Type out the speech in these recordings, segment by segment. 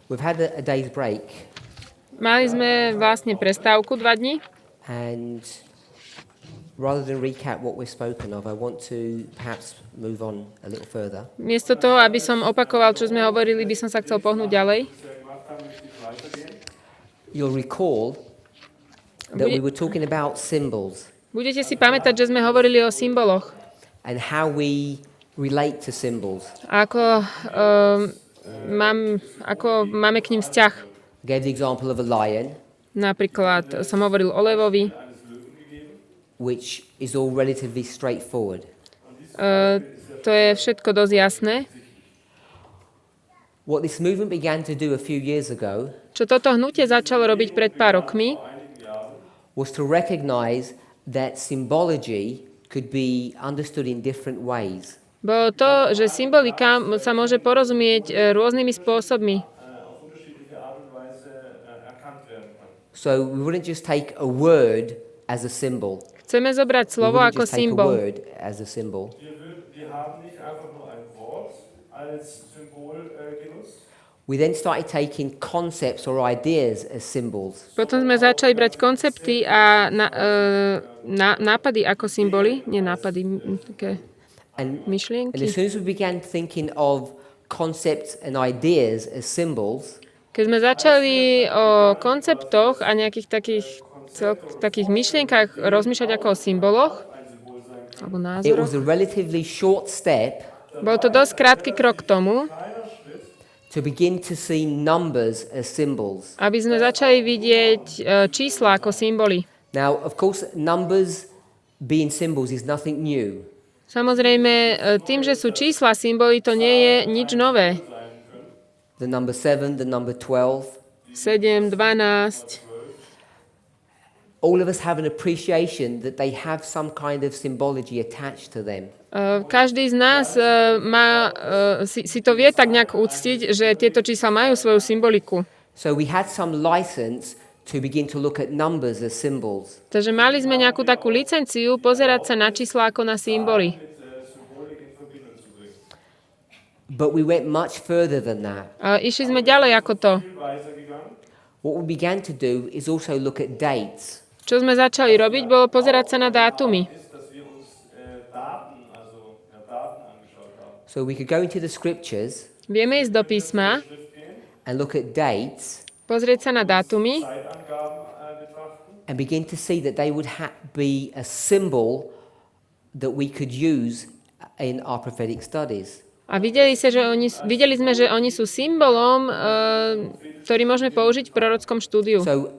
We've had a day's break. Mali sme vlastne prestávku 2 dni. And rather than recap what we've spoken of, I want to perhaps move on a little further. Miesto toho, aby som opakoval, čo sme hovorili, by som sa chcel pohnúť ďalej. You'll recall that we were talking about symbols Budete si pamätať, že sme hovorili o symboloch. and how we relate to symbols. Ako máme k ním vzťah. I gave the example of a lion, Napríklad som hovoril o levovi. which is all relatively straightforward. To je všetko dosť jasné. What this movement began to do a few years ago Čo toto hnutie začalo robiť pred pár rokmi, was to recognize that symbology could be understood in different ways. bolo to, že symbolika sa môže porozumieť rôznymi spôsobmi. So we wouldn't just take a word as a symbol. Chceme zobrať We slovo wouldn't ako just take a symbol. word as a symbol. Wir haben nicht einfach nur ein Wort als Symbol genutzt. We then started taking concepts or ideas as symbols. Potom sme začali brať koncepty a nápady ako symboly. Nie nápady, také And as myšlienky. soon as we began thinking of concepts and ideas as symbols, Keď sme začali o konceptoch a nejakých takých myšlienkach rozmýšľať ako o symboloch alebo it názoroch, was a relatively short step bol to dosť krátky krok k tomu, to begin to see numbers as symbols. aby sme začali vidieť čísla ako symboly. Now, of course, numbers being symbols is nothing new. Samozrejme, tým, že sú čísla symboly, to nie je nič nové. The number 7, the number 12. 7, 12. All of us have an appreciation that they have some kind of symbology attached to them. Každý z nás si to vie tak nejak uctiť, že tieto čísla majú svoju symboliku. So we had some license to begin to look at numbers as symbols. Takže mali sme nejakú takú licenciu pozerať sa na čísla ako na symboly. But we went much further than that. Išli sme ďalej ako to. What we began to do is also look at dates. Čo sme začali robiť, bolo pozerať sa na dátumy. So we could go into the scriptures Vieme ísť do písma, and look at dates pozrieť sa na dátumy and begin to see that they would be a symbol that we could use in our prophetic studies. a videli sme, že oni sú symbolom, ktorý môžeme použiť v prorockom štúdiu. So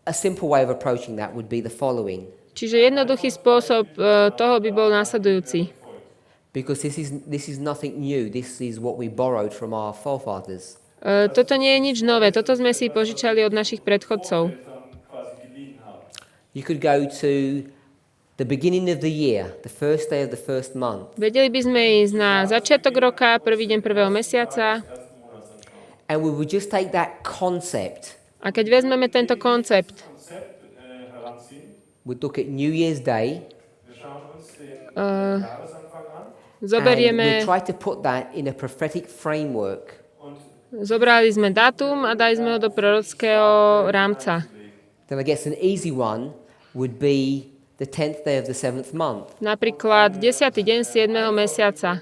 a simple way of approaching that would be the following. Čiže jednoduchý spôsob toho by bol následujúci. Because this is nothing new. This is what we borrowed from our forefathers. Toto nie je nič nové. Toto sme si požičali od našich predchodcov. You could go to the beginning of the year, the first day of the first month, Vedeli by sme ísť na začiatok roka, prvý deň prvého mesiaca. and we would just take that concept. A keď vezmeme tento koncept, We'd look at New Year's Day, and zoberieme, we try to put that in a prophetic framework. zobrali sme dátum a dali sme ho do prorockého rámca. Then I guess an easy one would be the 10th day of the 7th month. Napríklad 10. deň 7. mesiaca.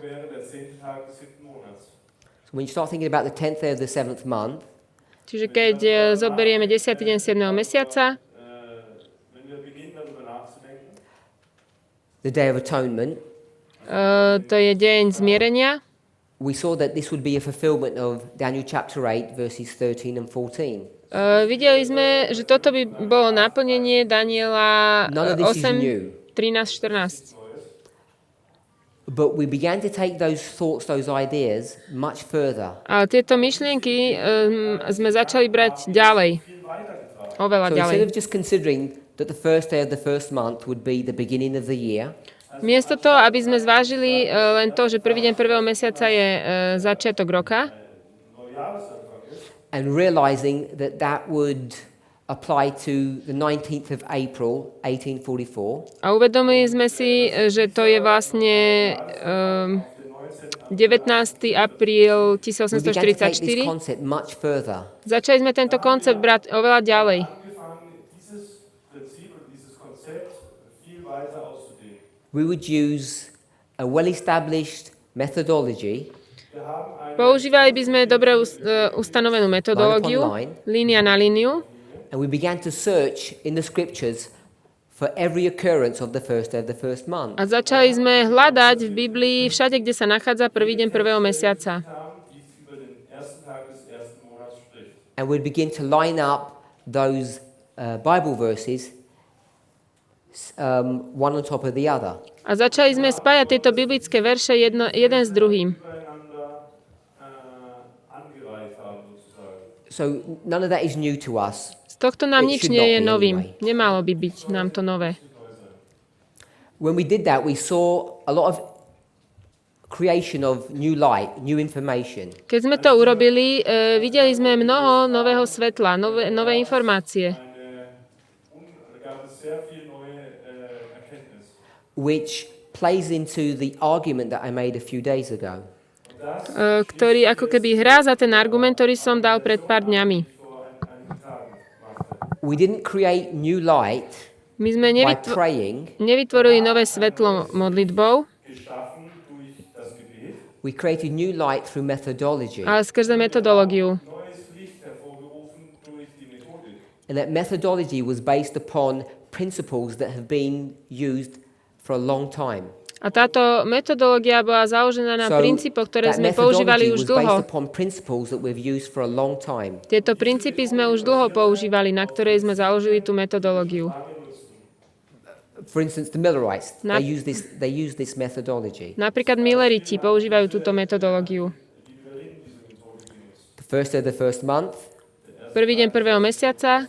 So when you start thinking about the 10th day of the 7th month, Čiže keď zoberieme 10. deň 7. mesiaca, the Day of Atonement, to je deň zmierenia, we saw that this would be a fulfillment of Daniel chapter 8, verses 13 and 14. videli sme, že toto by bolo naplnenie Daniela None of this is 8, new. 13, 14. But we began to take those thoughts, those ideas much further. Ale tieto myšlienky sme začali brať ďalej. Oveľa So ďalej. instead of just considering that the first day of the first month would be the beginning of the year, Miesto toho, aby sme zvážili len to, že prvý deň prvého mesiaca je začiatok roka, and realizing that that would apply to the 19th of April, 1844, a uvedomili sme si, že to je vlastne 19. apríl we began to take this 1844. concept much further. Začali sme tento koncept brať oveľa ďalej. Angefangen, dieses Prinzip und dieses Konzept viel weiter auszudehnen. We would use a well-established methodology Wir haben eine Používali by sme dobre ustanovenú metodológiu, línia na líniu, and we began to search in the scriptures for every occurrence of the first day of the first month. a začali sme hľadať v Biblii všade, kde sa nachádza prvý deň prvého mesiaca. haben, die über den ersten Tag des ersten Monats spricht. And we'd begin to line up those Bible verses one on top of the other. A začali sme spájať tieto biblické verše jeden s druhým. Übereinander angereiht haben sozusagen. So none of that is new to us. Z tohto nám It nič should nie not je be novým. anyway. Nemalo by byť nám to nové. When we did that, we saw a lot of creation of new light, new information. Keď sme to urobili, videli sme mnoho nového svetla, nové informácie, Da gab es sehr viel neue Erkenntnis. Which plays into the argument that I made a few days ago. ktorý ako keby hrá za ten argument, ktorý som dal pred pár dňami. Vor einigen Tagen machte. We didn't create new light My sme by praying. nevytvorili nové svetlo modlitbou, Geschaffen durch das Gebet. We created new light through methodology. ale skrze metodológiu. Neues Licht hervorgerufen durch die Methodik. And that methodology was based upon principles that have been used for a long time. A táto metodológia bola založená na princípoch, ktoré that sme používali methodology už was based dlho. upon principles that we've used for a long time. Tieto princípy sme už dlho používali, na ktorej sme založili tú metodológiu. For instance, the Millerites, Na- they use this methodology. Napríklad Milleriti používajú túto metodológiu. The first day of the first month Prvý deň prvého mesiaca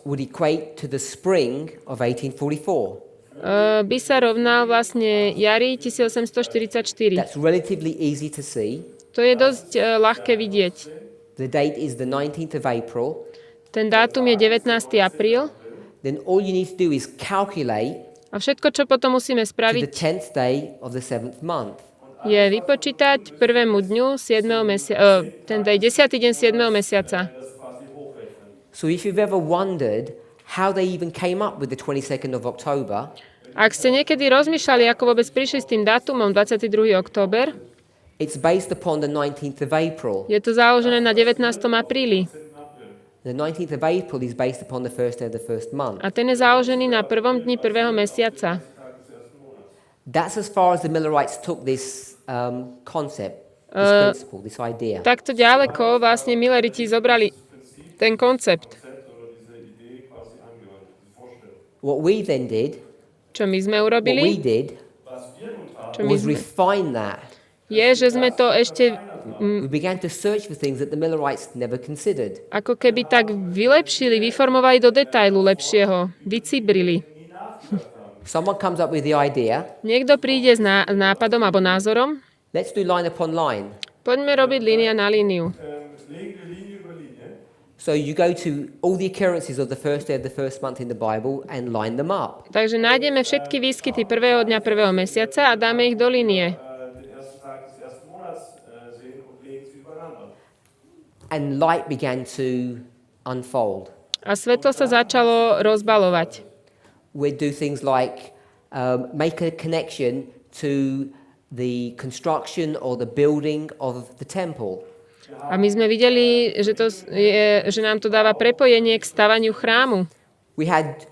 would equate to the spring of 1844. by sa rovnal vlastne jari 1844. That's relatively easy to see. To je dosť ľahké vidieť. The date is the 19th of April. Ten dátum je 19. apríl Then all you need to do is calculate a všetko, čo potom musíme to the spraviť, 10th day of the 7th month. je vypočítať prvému dňu 7. mesiaca, ten 10. deň 7. mesiaca. So if you've ever wondered how they even came up with the 22nd of October, Ak ste niekedy rozmýšľali, ako vôbec prišli s tým dátumom 22. október, it's based upon the 19th of April. je to založené na 19. apríli. The 19th of April is based upon the first day of the first month. A ten je založený na prvom dni prvého mesiaca. That's as far as the Millerites took this concept, this principle, this idea. Takto ďaleko vlastne Milleriti zobrali ten koncept. Oder diese Idee quasi angewandt, diese Vorstellung. What we then did, Čo my sme what we urobili, did čo my was sme, refine that. je, že sme to ešte We began to search for things that the Millerites never considered. ako keby tak vylepšili, vyformovali do detailu lepšieho, vycibrili. Someone comes up with the idea, Niekto príde s nápadom alebo názorom, let's do line upon line. poďme robiť línia na líniu. Legen wir Linie über Linie. So you go to all the occurrences of the first day of the first month in the Bible and line them up. Takže nájdeme všetky výskyty prvého dňa prvého mesiaca a dáme ich do línie. Den ersten Tag des ersten Monats sehen und legen sie übereinander. And light began to unfold. A svetlo sa začalo rozbalovať. We'd do things like make a connection to the construction or the building of the temple. A my sme videli, že nám to dáva prepojenie k stavaniu chrámu. We had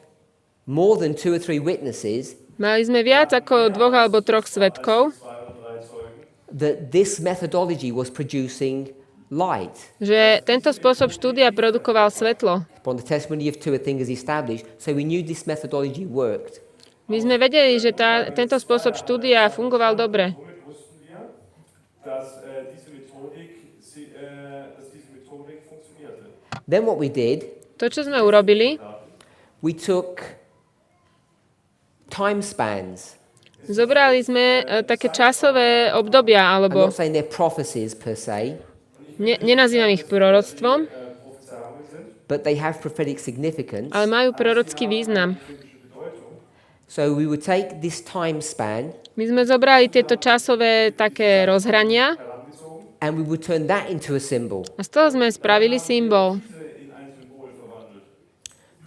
more than 2 or 3 witnesses Mali sme viac ako 2 alebo 3 svedkov, that this methodology was producing light. že tento spôsob štúdia produkoval svetlo. Upon the testimony of 2 things is established, so we knew this methodology worked. My sme vedeli, že tento spôsob štúdia fungoval dobre. Somit wussten wir, dass diese Methodik funktionierte. Then what we did, To, čo sme urobili, we took time spans. zobrali sme také časové obdobia, I'm alebo not saying they're prophecies per se, nenazývam ich proroctvom, Prophezeiungen sind, but they have prophetic significance. ale majú prorocký význam. So we would take this time span My sme zobrali tieto časové také rozhrania and we would turn that into a symbol. a z toho sme spravili symbol. in ein Symbol verwandelt.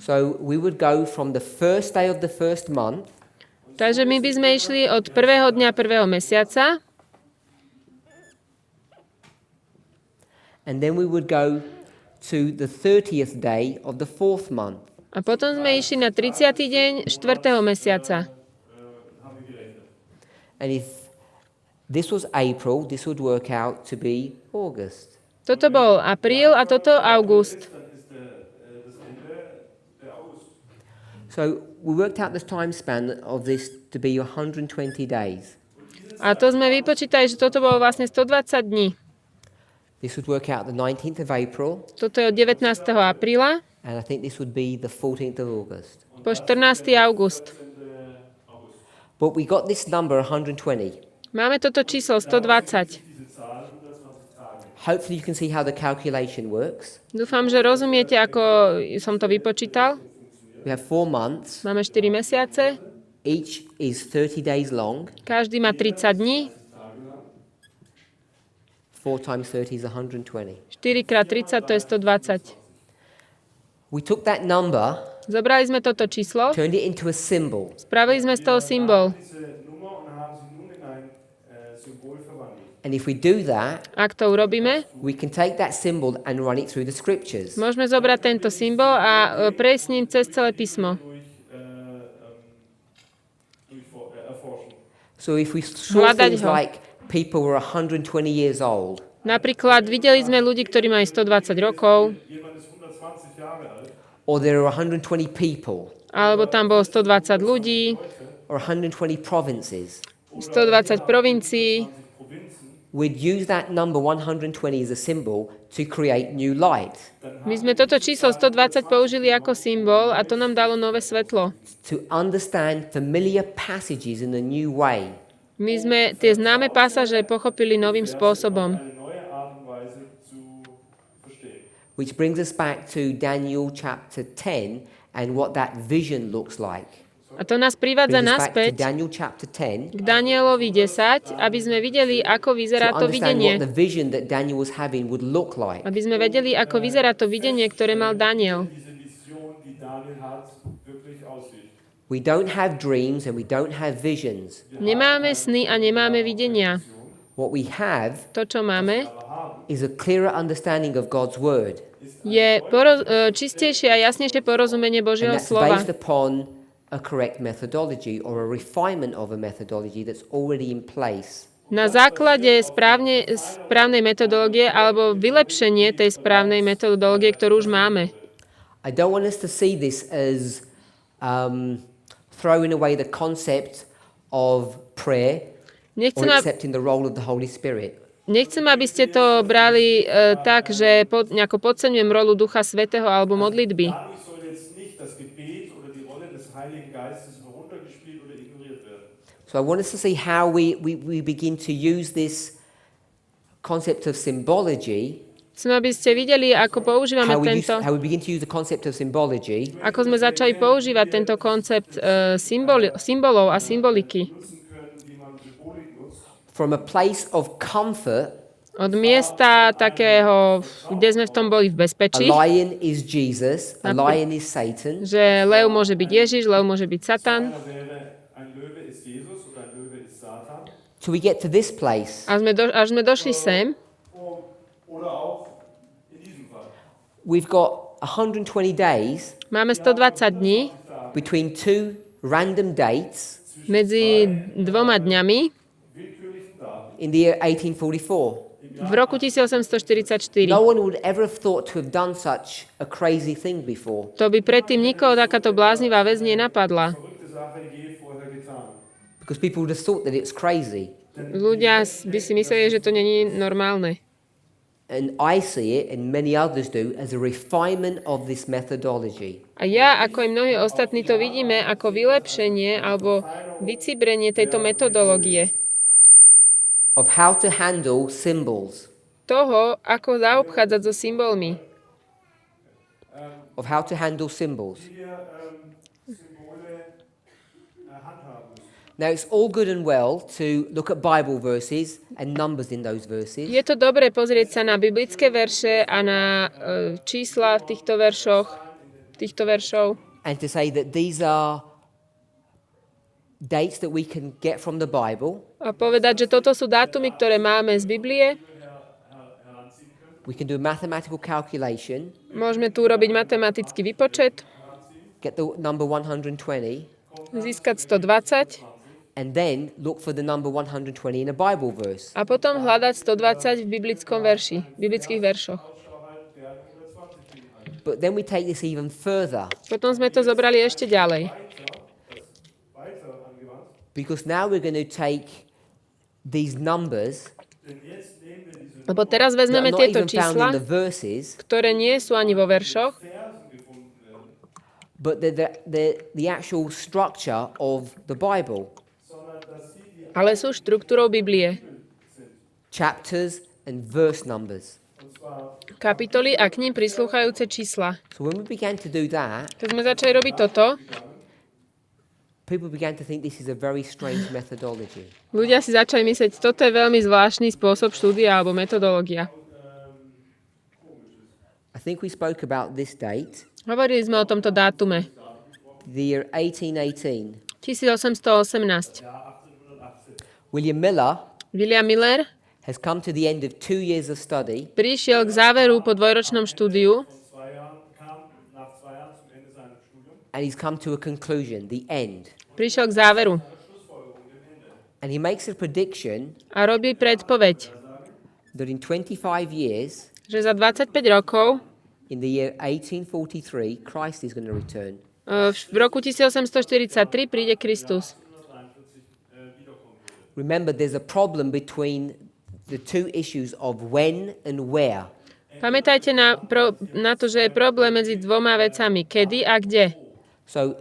So we would go from the first day of the first month Takže my by sme išli od prvého dňa prvého mesiaca and then we would go to the 30th day of the fourth month. a potom sme išli na 30. deň 4. mesiaca. And if this was April, this would work out to be August. Toto bol apríl a toto august. So we worked out the time span of this to be 120 days. A to sme vypočítali, že toto bolo vlastne 120 dní. This would work out the 19th of April, Toto je od 19. apríla and I think this would be the 14th of August. po 14. august. But we got this number 120. Máme toto číslo 120. Hopefully you can see how the calculation works. Dúfam, že rozumiete, ako som to vypočítal. We have 4 months. Máme 4 mesiace, Each is 30 days long. každý má 30 dní, 4 times 30 is 120. 4 krát 30 to je 120. We took that number, Zobrali sme toto číslo, turned it into a symbol. spravili sme z toho symbol. Diese Nummer und haben sie nun in ein Symbol verwandelt. And if we do that, Ak to urobíme, we can take that symbol and run it through the scriptures. môžeme zobrať tento symbol a prejsť s ním cez celé písmo. Erforschen. So if we saw Hľadať things ho. like people were 120 years old, Napríklad videli sme ľudí, ktorí majú 120 rokov, Jemand ist 120 Jahre alt or there are 120 people, alebo tam bolo 120 ľudí, or 120 provinces, 120 provincií. we'd use that number 120 as a symbol to create new light, My sme toto číslo 120 použili ako symbol a to nám dalo nové svetlo. to understand familiar passages in a new way. My sme tie známe pasáže pochopili novým spôsobom. eine neue Art und Weise zu verstehen. Which brings us back to Daniel chapter 10 and what that vision looks like. A to nás privádza Brings us back to naspäť Daniel chapter 10 k Danielovi 10, aby sme videli, ako to vyzerá to understand videnie. what the vision that Daniel was having would look like. Aby sme vedeli, ako vyzerá to videnie, ktoré mal Daniel. Diese Vision, die Daniel hat, wirklich aussieht. We don't have dreams and we don't have visions. Nemáme sny a nemáme videnia. What we have To, čo máme, is a clearer understanding of God's word. je čistejšie a jasnejšie porozumenie And Božieho that's slova. based upon a correct methodology or a refinement of a methodology that's already in place. Na základe správnej metodológie alebo vylepšenie tej správnej metodológie, ktorú už máme. I don't want us to see this as throwing away the concept of prayer Nechcem, or accepting the role of the Holy Spirit. aby ste to brali tak, že nejako podceňujem rolu Ducha Svätého alebo modlitby. Dadurch soll jetzt nicht das Gebet oder die Rolle des Heiligen Geistes heruntergespielt oder ignoriert werden. So I want us to see how we begin to use this concept of symbology, Chcem, aby ste videli, ako používame how we begin to use the concept of symbology ako sme začali používať tento koncept symbolov a symboliky. Nutzen können, wie man Symbolik nutzt, from a place of comfort. Od miesta takého, kde sme v tom boli v A bezpečí, lion is Jesus, a lion is Satan. že lev môže byť Ježiš, lev môže byť Satan. einer wäre, ein Löwe ist Jesus oder ein Löwe ist Satan. So we get to this place. A až sme došli sem, Oder auch in diesem Fall. We've got 120 days máme 120 dní between two random dates medzi dvoma dňami Willkürlichen Daten. in the year 1844. v roku 1844. No one would ever have thought to have done such a crazy thing before. To by predtým nikoho takáto bláznivá vec nenapadla. Verrückte Sache je vorher getan. Because people would have thought that it's crazy. Ľudia by si mysleli, že to není normálne. And I see it, and many others do, as a refinement of this methodology. A ja, ako aj mnohí ostatní, to vidíme ako vylepšenie alebo vycibrenie tejto metodológie. Of how to handle symbols. Toho, ako zaobchádzať so symbolmi. Of how to handle symbols. Wir Symbole Now, it's all good and well to look at Bible verses and numbers in those verses. Je to dobré pozrieť sa na biblické verše a na čísla v týchto veršov And to say that these are dates that we can get from the Bible. a povedať, že toto sú dátumy, ktoré máme z Biblie. We can do a mathematical calculation, Môžeme tu urobiť matematický výpočet, get the number 120, získať 120 and then look for the number 120 in a Bible verse. a potom hľadať 120 v biblických veršoch. But then we take this even further, Potom sme to zobrali ešte ďalej. because now we're going to take these numbers Lebo teraz that are vezmeme not tieto even found in čísla, the verses, ktoré nie sú ani vo veršoch, but the actual structure of the Bible. ale sú štruktúrou Biblie. Chapters and verse numbers. Kapitoly a k ním prislúchajúce čísla. So when we began to do that, Keď sme začali robiť toto, people began to think this is a very strange methodology. ľudia si začali myslieť, toto je veľmi zvláštny spôsob štúdia alebo metodológia. I think we spoke about this date, Hovorili sme o tomto dátume. the year 1818. 1818. William Miller William Miller has come to the end of 2 years of study, prišiel k záveru po dvojročnom štúdiu and he's come to a conclusion, the end. prišiel k záveru And he makes a prediction a robí predpoveď, that in 25 years, že za 25 rokov, in the year 1843, Christ is going to return. v roku 1843 príde Kristus. Remember, there's a problem between the two issues of when and where. Pamätajte na to, že je problém medzi dvoma vecami, kedy a kde. So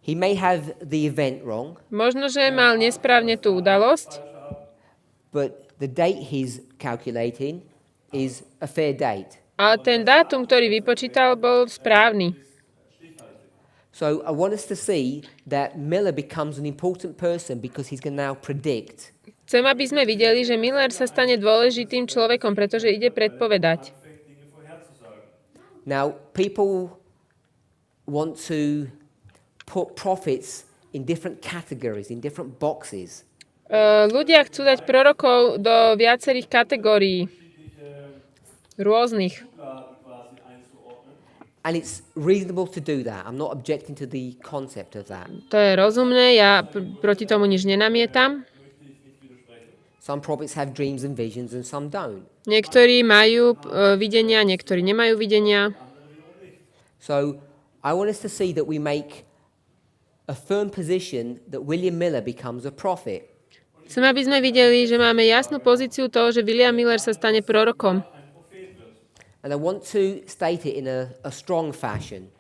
he may have the event wrong, Možno, že mal nesprávne tú udalosť, but the date he's calculating is a fair date. ale ten dátum, ktorý vypočítal, bol správny. So I want us to see that Miller becomes an important person because he's going to now predict. Chcem, aby sme videli, že Miller sa stane dôležitým človekom, pretože ide predpovedať. Now, people want to put prophets in different categories, in different boxes. Ľudia chcú dať prorokov do viacerých kategórií, rôznych. And it's reasonable to do that. I'm not objecting to the concept of that. To je rozumné, ja proti tomu nič nenamietam. Some prophets have dreams and visions and some don't. Niektorí majú videnia, niektorí nemajú videnia. So I want us to see that we make a firm position that William Miller becomes a prophet. Chcem, aby sme videli, že máme jasnú pozíciu toho, že William Miller sa stane prorokom. And I want to state it in a strong fashion.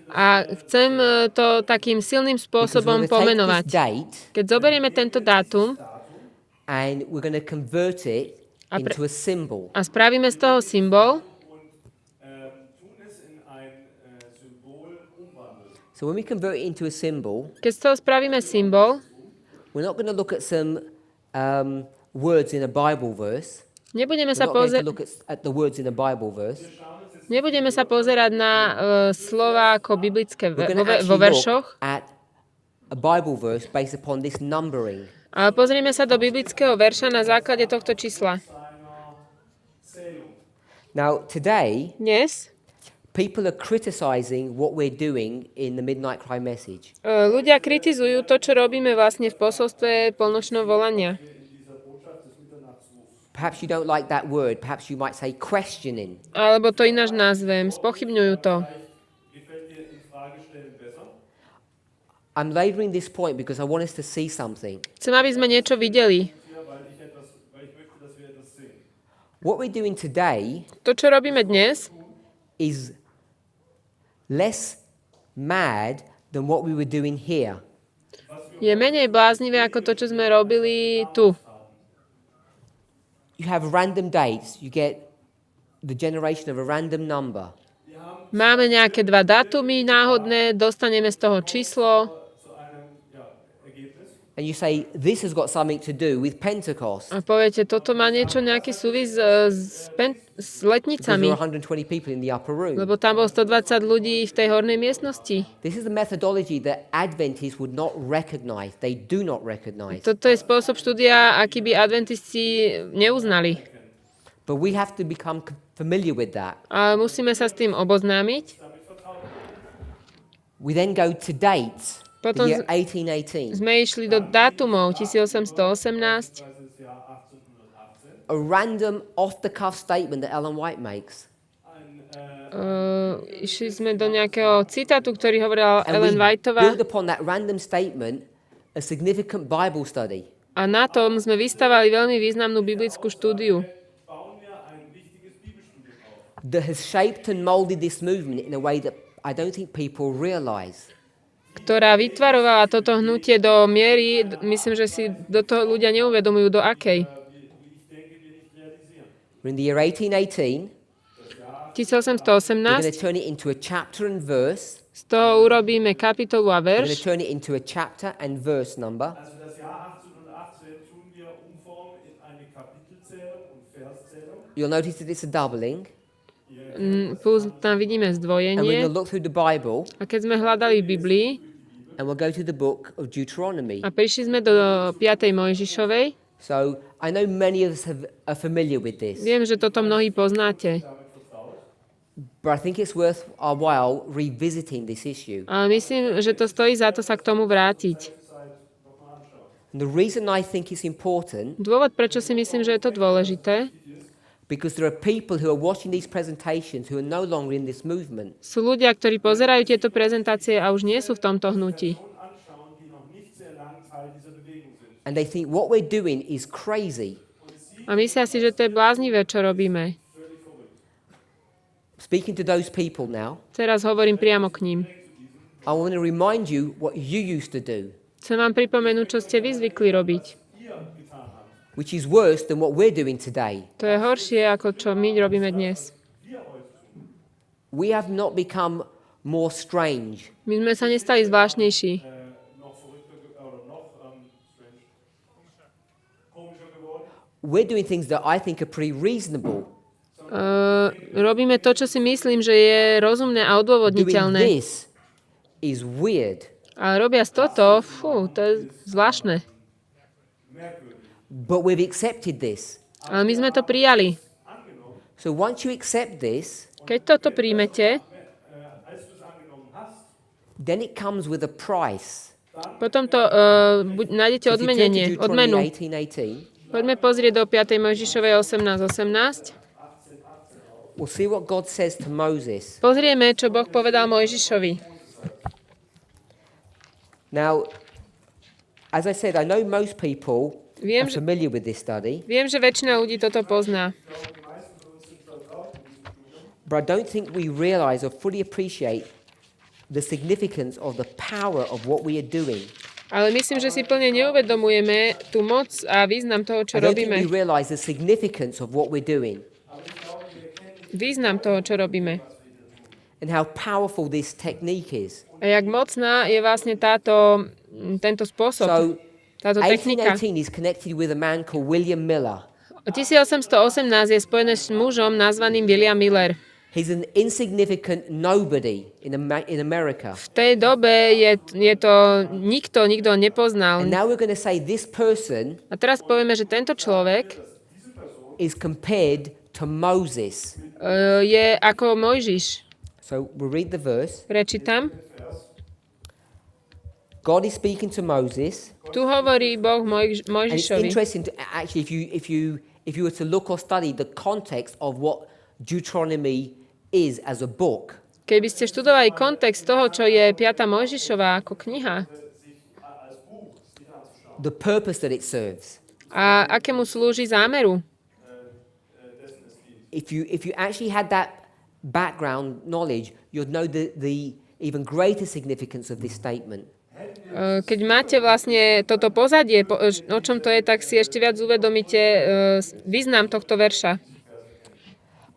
A chcem to takým silným spôsobom pomenovať. Keď zoberieme tento dátum And we're going to convert it into a symbol. a spravíme z toho symbol, So when we convert it into a symbol, keď z toho spravíme symbol, we're not going to look at some words in a Bible verse. nebudeme We're sa not going to pozerať. look at the words in a Bible verse. Nebudeme sa pozerať na slova ako biblické We're going to vo actually veršoch, look at a Bible verse based upon this numbering. ale pozrieme sa do biblického verša na základe tohto čísla. Now, today, Dnes people are criticizing what we're doing in the Midnight Cry message. ľudia kritizujú to, čo robíme vlastne v posolstve polnočného volania. Perhaps you don't like that word. Perhaps you might say questioning. Alebo to ináč nazvem, spochybňujú to. I'm laboring this point because I want us to see something. Chcem, aby sme niečo videli. What we're doing today To, čo robíme dnes, is less mad than what we were doing here. je menej bláznivé ako to, čo sme robili tu. You have random dates. You get the generation of a random number. Máme nejaké dva dátumy náhodné, dostaneme z toho číslo and you say, this has got something to do with Pentecost. A poviete, toto má nejaký súvis s Because there letnicami, were 120 people in the upper room. lebo tam bolo 120 ľudí v tej hornej miestnosti. This is the methodology that Adventists would not recognize. They do not recognize. Toto je spôsob štúdia, aký by adventisti neuznali. But we have to become familiar with that. A musíme sa s tým oboznámiť. We then go to dates. Potom The year 1818. sme išli do dátumov 1818. Das Jahr 1818. A random off-the-cuff statement that Ellen White makes. Išli sme do nejakého citátu, ktorý hovorila And Ellen we Whiteová. build upon that random statement a significant Bible study. A na tom sme vystavali veľmi významnú biblickú štúdiu, Bauen wir ein wichtiges Bibelstudium auf. That has shaped and molded this movement in a way that I don't think people realize. ktorá vytvarovala toto hnutie do miery, myslím, že si do toho ľudia neuvedomujú, do akej. We're in the year 1818. 1818, We're going to turn it into a chapter and verse. z toho urobíme kapitolu a We're going to verš turn it into a chapter and verse number. Also das Jahr 1818 tun wir umformen in eine Kapitelzählung und Verszählung. You'll notice that it's a doubling. plus tam vidíme And we're zdvojenie. going to look through the Bible A keď sme hľadali v Biblii and we'll go to the book of Deuteronomy. a prišli sme do 5. Mojžišovej, So I know many of us are familiar with this, viem, že toto mnohí poznáte. but I think it's worth our while revisiting this issue. Ale myslím, že to stojí za to sa k tomu vrátiť. And the reason I think it's important, Dôvod, prečo si myslím, že je to dôležité, because there are people who are watching these presentations who are no longer in this movement. sú ľudia, ktorí pozerajú tieto prezentácie a už nie sú v tomto hnutí. Anschauen, die noch nicht sehr lang Teil dieser Bewegung sind. And they think what we're doing is crazy. A myslia si, že to je bláznivé, čo robíme. Speaking to those people now, Teraz hovorím priamo k ním. I want to remind you what you used to do, Chcem vám pripomenúť, čo ste vy zvykli robiť. which is worse than what we're doing today. To je horšie, ako čo my robíme dnes. We have not become more strange. My sme sa nestali zvláštnejší. Noch verrückter oder noch strange. Komischer geworden. We're doing things that I think are pretty reasonable. Robíme to, čo si myslím, že je rozumné a Doing odôvodniteľné. this is weird. Ale robia toto, to je zvláštne. But we've accepted this. Ale my sme to prijali. So once you accept this, Keď toto príjmete, Als du es angenommen hast, then it comes with a price. potom to nájdete If you turn to odmenenie, odmenu. Deuteronomy 18:18, Poďme pozrieť do 5. Mojžišovej 18:18. we'll see what God says to Moses. Pozrieme, čo Boh povedal Mojžišovi. Now, as I said, I know most people Viem, are že- familiar with this study, Viem, že väčšina ľudí toto pozná, but I don't think we realize or fully appreciate the significance of the power of what we are doing. ale myslím, že si plne neuvedomujeme tú moc a význam toho, čo I don't think we robíme. realize the significance of what we're doing Význam toho, čo robíme. and how powerful this technique is. A jak mocná je vlastne tento spôsob, So, táto technika. 1818 is connected with a man called William Miller. 1818 je spojené s mužom nazvaným William Miller. He's an insignificant nobody in America. V tej dobe je to nikto nepoznal. And now we're going to say this person A teraz povieme, že tento človek is compared to Moses. je ako Mojžiš. So we'll read the verse. Prečítam. God is speaking to Moses. Tu hovorí Boh And it's Mojžišovi. interesting to, actually if you were to look or study the context of what Deuteronomy is as a book. Keby ste študovali kontext toho, čo je 5. Mojžišová ako kniha The purpose that it serves. a akému slúži zámeru. If you actually had that background knowledge, you'd know the even greater significance of this statement. Keď máte vlastne toto pozadie, o čom to je, tak si ešte viac uvedomíte význam tohto verša.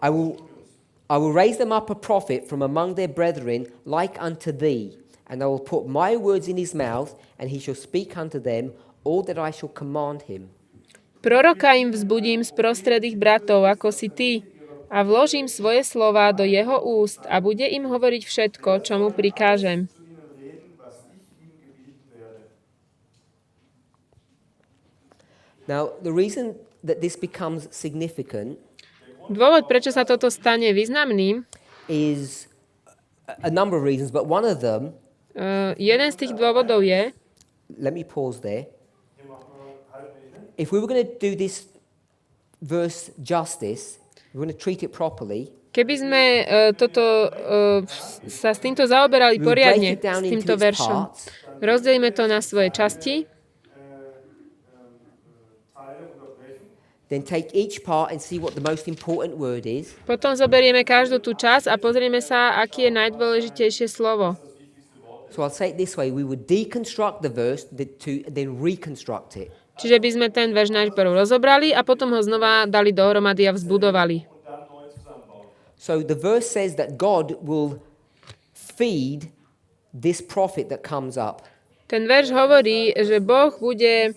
I will raise them up a prophet from among their brethren like unto thee, and I will put my words in his mouth, and he shall speak unto them all that I shall command him. Proroka im vzbudím sprostred ich bratov, ako si ty, a vložím svoje slová do jeho úst a bude im hovoriť všetko, čo mu prikážem. zu ihnen reden, was ich ihm gebieten werde. Now, the reason that this becomes significant Dôvod, prečo sa toto stane významným, is a number of reasons, but one of them, jeden z tých dôvodov je, let me pause there. Hier machen wir, halten wir inne. If we were going to do this verse justice, we're going to treat it properly, keby sme sa s týmto zaoberali we would break poriadne, it down s into týmto its veršom, parts, rozdelíme to na svoje časti, Teile unterbrechen. then take each part and see what the most important word is, potom zoberieme každú tú časť a pozrieme sa, aký je najdôležitejšie slovo. so I'll say it this way, we would deconstruct the verse to then reconstruct it. Čiže by sme ten verš najprv rozobrali a potom ho znova dali dohromady a vzbudovali. So the verse says that God will feed this prophet that comes up. Ten verš hovorí, že Boh bude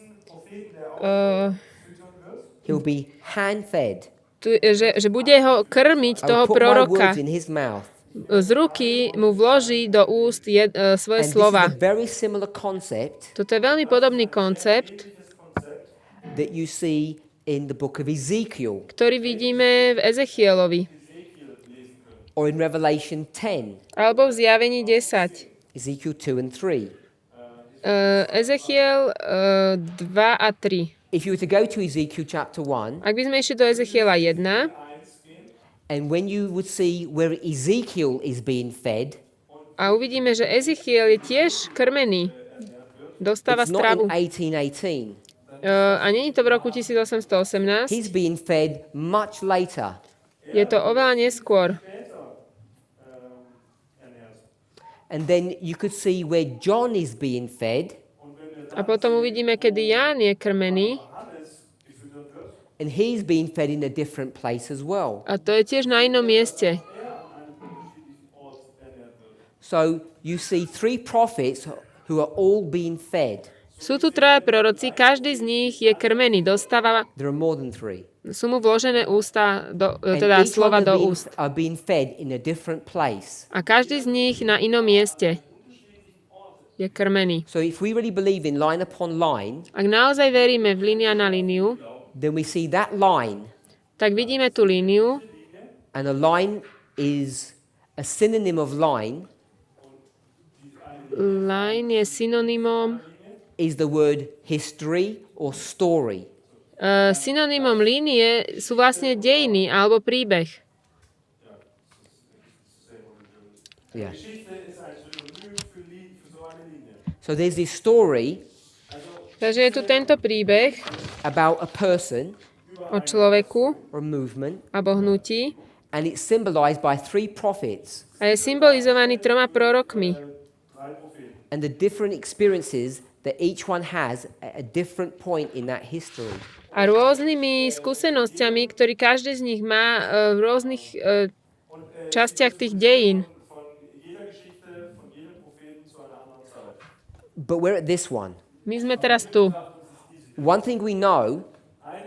He'll be hand-fed. že bude ho krmiť I toho will put my proroka. words in his mouth. Z ruky mu vloží do úst svoje And this is slova. a very similar concept Toto je veľmi podobný koncept, that you see in the book of Ezekiel ktorý vidíme v Ezechielovi or in Revelation 10, alebo v Zjavení 10. Ezekiel 2 and 3. Ezechiel 2 a 3. If you were to go to Ezekiel chapter 1, Ak by sme išli do Ezechiela 1 and when you would see where Ezekiel is being fed, a uvidíme, že Ezechiel je tiež krmený, dostáva it's not stravu. in 1818. A nie je to v roku 1818, He's being fed much later. je to oveľa neskôr. And then you could see where John is being fed, A potom uvidíme, kedy Ján je krmený, and he's being fed in a different place as well. a to je tiež na inom mieste. So you see three prophets who are all being fed. Sú tu traja proroci, každý z nich je krmený, dostáva, There are more than three. sú mu vložené ústa, And teda each slova one do of úst. these are being fed in a different place. A každý z nich na inom mieste je krmený. So if we really believe in line upon line, Ak naozaj veríme v línia na líniu, then we see that line, tak vidíme tú líniu and a line is a synonym of line, line je synonymom, is the word history or story. synonymom línie sú vlastne dejiny alebo príbeh. Yeah. Geschichte ist ein Synonym für so eine Linie. So there's this story Takže je tu tento príbeh about a person o človeku or a movement, alebo hnutí and it's symbolized by three prophets a je symbolizovaný 3 prorokmi. and the different experiences that each one has at a different point in that history. A rôznymi skúsenosťami, ktorý každý z nich má v rôznych častiach tých dejín. Von jeder Geschichte, von jedem Propheten zu einer anderen Zeit. But we're at this one. My sme teraz tu. One thing we know,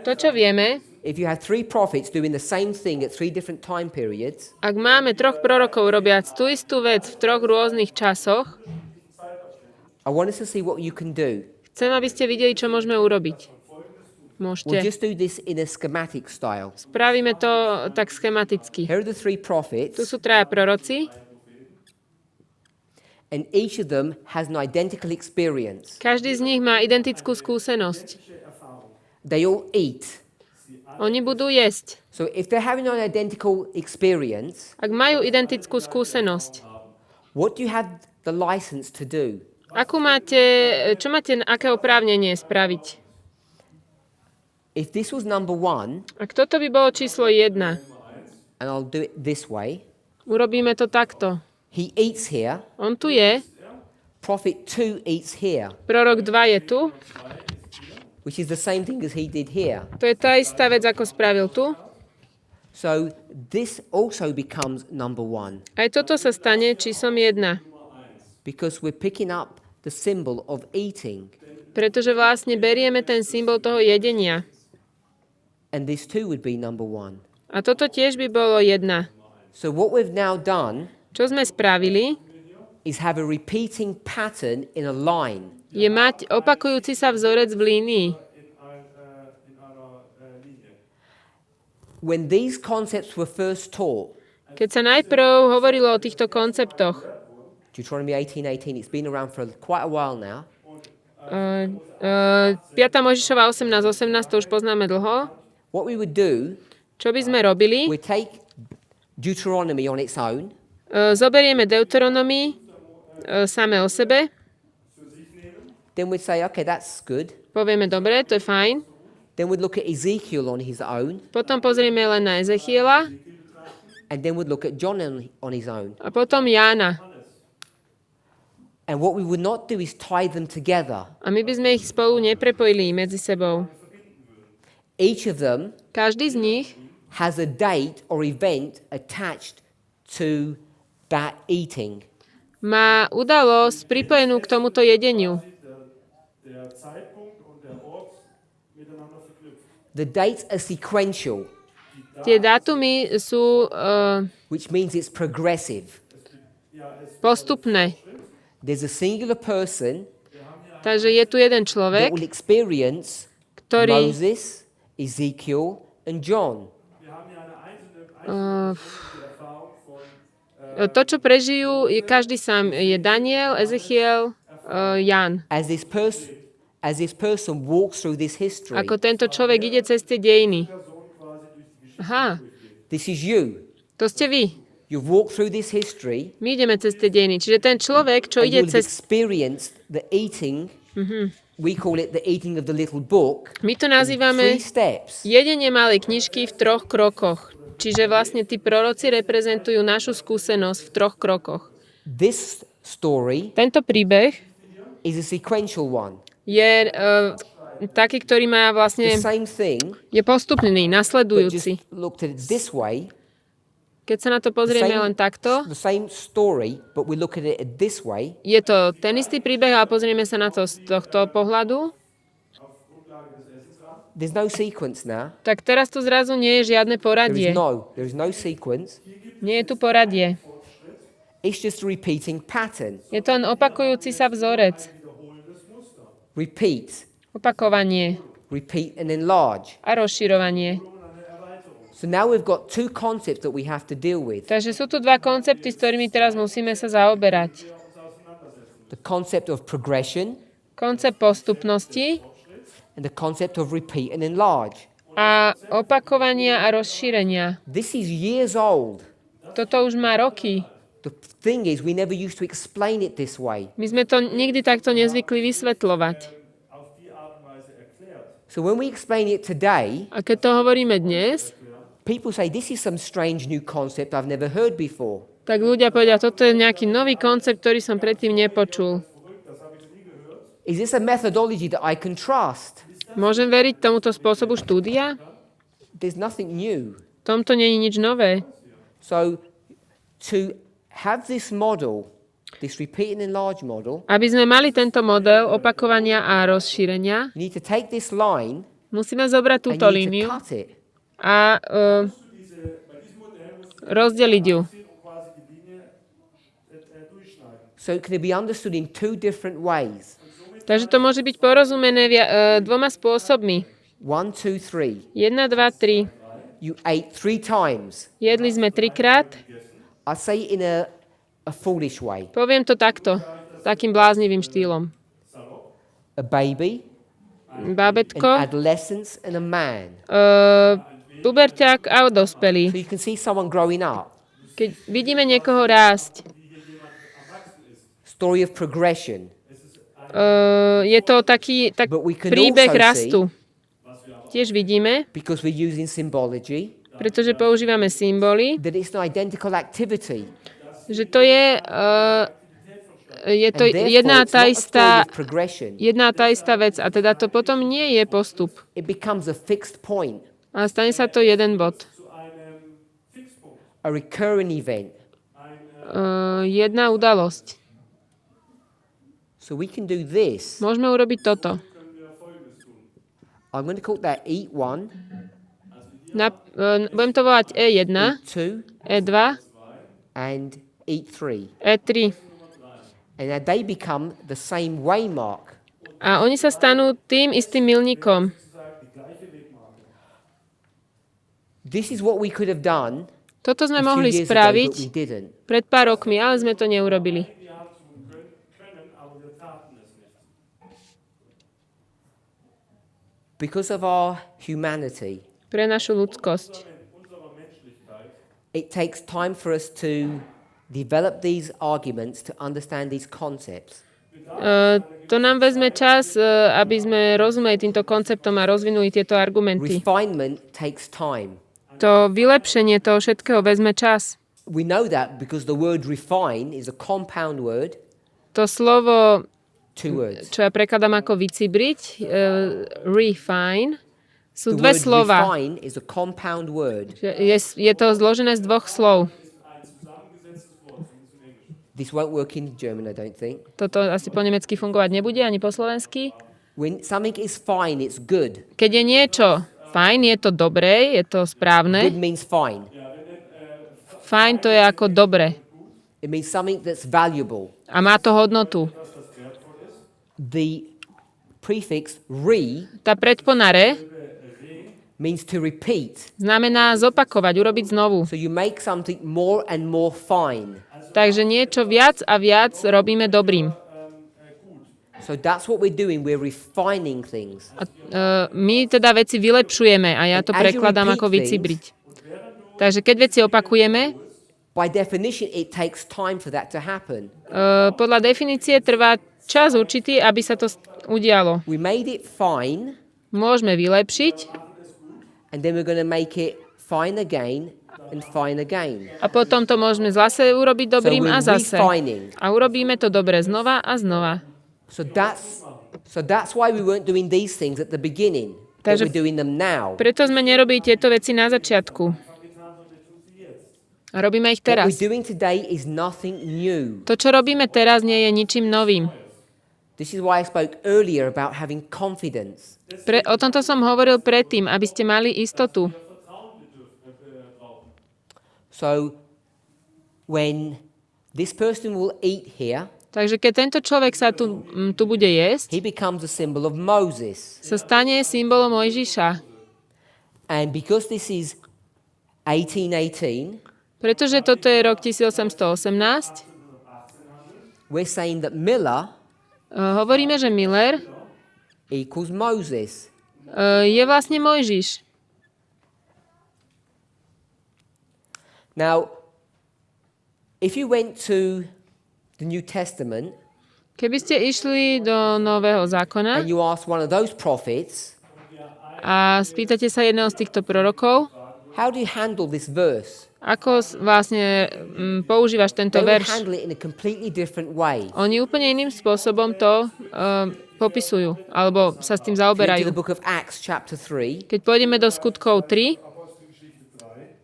To, čo vieme, if you have three prophets doing the same thing at three different time periods, ak máme 3 prorokov robiac tú istú vec v 3 rôznych časoch, I want us to see what you can do. chcem, aby ste videli, čo môžeme urobiť. We'll Môžete. just do this in a schematic style. Spravíme to tak schematicky. Here are the three Tu prophets, sú 3 proroci, and each of them has an identical experience. každý z nich má identickú skúsenosť. They all eat. Oni budú jesť. So if they're having an identical experience, Ak majú identickú skúsenosť, what do you have the license to do? čo máte, aké oprávnenie spraviť? If this was number one, Ak toto by bolo číslo 1, and I'll do it this way, urobíme to takto. he eats here, On tu je, prophet 2 eats here, prorok 2 je tu, which is the same thing as he did here. to je tá istá vec, ako spravil tu. So this also becomes number one Aj toto sa stane číslom 1, because we're picking up the symbol of eating. Pretože vlastne berieme ten symbol toho jedenia. And this too would be number one. A toto tiež by bolo 1. So what we've now done Čo sme spravili, is have a repeating pattern in a line. je mať opakujúci sa vzorec v línii. in einer Linie. When these concepts were first taught, Keď sa najprv hovorilo o týchto konceptoch, Deuteronomy 18:18, it's been around for quite a while now. 5. Mojžišova 18:18 to už poznáme dlho. What we would do, Čo by sme robili? we take Deuteronomy on its own, Zoberieme Deuteronomii same o sebe, then we'd say, okay, that's good. povieme, dobre, to je fajn. Then we'd look at Ezekiel on his own, Potom pozrieme len na Ezechiela and then we'd look at John on his own. a potom Jána. And what we would not do is tie them together. A my by sme ich spolu neprepojili medzi sebou. Each of them Každý z nich has a date or event attached to that eating. má udalosť pripojenú k tomuto jedeniu. Der Zeitpunkt und der Ort miteinander verknüpft. The dates are sequential, Tie dátumy sú which means it's progressive. postupné. There's a singular person Takže je tu jeden that človek, will experience ktorý Moses, Ezekiel, and John. to, čo prežijú, je každý sám. Je Daniel, Ezechiel, Ján. As this person walks through this history, Ako tento človek ide cez tie dejiny. Aha, this is you. to ste vy. You've walked through this history, My ideme cez tie dejiny. Čiže ten človek, čo and ide you'll have cez... experienced the eating. We call it the eating of the little book. My to in nazývame 3 steps. jedenie malej knižky v 3 krokoch. Čiže vlastne tí proroci reprezentujú našu skúsenosť v 3 krokoch. This story Tento príbeh is a sequential one. je taký, ktorý má The vlastne... same thing, Je postupný, but nasledujúci. just looked at it this way. Keď sa na to pozrieme len takto, The same story, but we look at it this way. je to ten istý príbeh, ale pozrieme sa na to z tohto pohľadu, There's no sequence now. tak teraz tu zrazu nie je žiadne poradie. There is no sequence. Nie je tu poradie. It's just a repeating pattern. Je to len opakujúci sa vzorec. Repeat, Opakovanie repeat and enlarge. a rozširovanie. So now we've got 2 concepts that we have to deal with. Takže sú tu 2 koncepty, s ktorými teraz musíme sa zaoberať. The concept of progression Koncept postupnosti and the concept of repeat and enlarge. a opakovania a rozšírenia. This is years old. Toto už má roky. The thing is, we never used to explain it this way. My sme to nikdy takto nezvykli vysvetľovať. So when we explain it today, A keď to hovoríme dnes, people say, this is some strange new concept I've never heard before. tak ľudia povedia, toto je nejaký nový koncept, ktorý som predtým nepočul. Is this a methodology that I can trust? Môžem veriť tomuto spôsobu štúdia? There's nothing new. V tomto nie je nič nové. So to have this model, this repeat and enlarge model, Aby sme mali tento model opakovania a rozšírenia, you need to take this line musíme zobrať and túto you need to líniu cut it. a rozdeliť ju. So it can be understood in 2 different ways. Takže to môže byť porozumené 2 spôsobmi. 1, 2, 3. 1, 2, 3. You ate 3 times. Jedli sme 3-krát. I say it in a foolish way. Poviem to takto, takým bláznivým štýlom. A baby, an Bábätko, adolescent and a man. puberťák a dospelý. So you can see someone growing up. Keď vidíme niekoho rásť, Story of progression. je to taký But we can príbeh also rastu. Tiež vidíme, Because we're using symbology, pretože používame symboly, that it's an identical activity. že to je to And therefore, jedná it's tá not a story istá of progression. vec a teda to potom nie je postup. It becomes a fixed point, A stane sa to jeden bod. a recurring event. Jedna udalosť. So we can do this. Môžeme urobiť toto. I'm going to call that eat 1, Budem to volať E1, eat 2, E2, and eat 3. E3. And now they become the same waymark. A oni sa stanú tým istým milníkom. This is what we could have done Toto sme a few mohli years ago, spraviť but we didn't. pred pár rokmi, ale sme to neurobili. Because of our humanity, Pre našu ľudskosť. it takes time for us to develop these arguments, to understand these concepts. To nám vezme čas, aby sme rozumeli týmto konceptom a rozvinuli tieto argumenty. Refinement takes time. To vylepšenie toho všetkého vezme čas. We know that because the word refine is a compound word, To slovo, 2 words. čo ja prekladám ako vycibriť, refine, sú The dve word slova. refine is a compound word. Je to zložené z dvoch slov. This won't work in German, I don't think. Toto asi po nemecky fungovať nebude, ani po slovensky. When something is fine, it's good. Keď je niečo fajn, je to dobré, je to Good správne. means fine. Fajn to je ako dobre. It means something that's valuable. A má to hodnotu. The prefix re Tá predpona re means to repeat. znamená zopakovať, urobiť znovu. So you make something more and more fine. Takže niečo viac a viac robíme dobrým. So that's what we're doing. We're refining things. A, my teda veci vylepšujeme a ja to And as you prekladám repeat ako vycibriť. Takže keď veci opakujeme, By definition, it takes time for that to happen. podľa definície trvá čas určitý, aby sa to udialo. We made it fine, Môžeme vylepšiť and then we're going to make it fine again and fine again. a potom to môžeme zase urobiť dobrým a we're zase. refining. A urobíme to dobre znova a znova. So that's why we weren't doing these things at the beginning. But Takže- we're doing them now. Preto sme nerobili tieto veci na začiatku. A robíme ich What teraz. we're doing today is nothing new. To, čo robíme teraz, nie je ničím novým. This is why I spoke earlier about having confidence. O tomto som hovoril predtým, aby ste mali istotu. So when this person will eat here, Takže keď tento človek sa tu bude jesť, he becomes a symbol of Moses. sa stane symbolom Mojžiša. And because this is 1818, Pretože toto je rok 1818, we're saying that Miller hovoríme, že Miller equals Moses. je vlastne Mojžiš. Now, if you went to the New Testament Keby ste išli do Nového zákona and you asked one of those prophets, a spýtate sa jedného z týchto prorokov, how do you handle this verse? ako vlastne používaš tento They would verš. handle it in a completely different way. Oni úplne iným spôsobom to popisujú, alebo sa s tým If you go to zaoberajú. the book of Acts chapter 3, Keď pôjdeme do skutkov 3,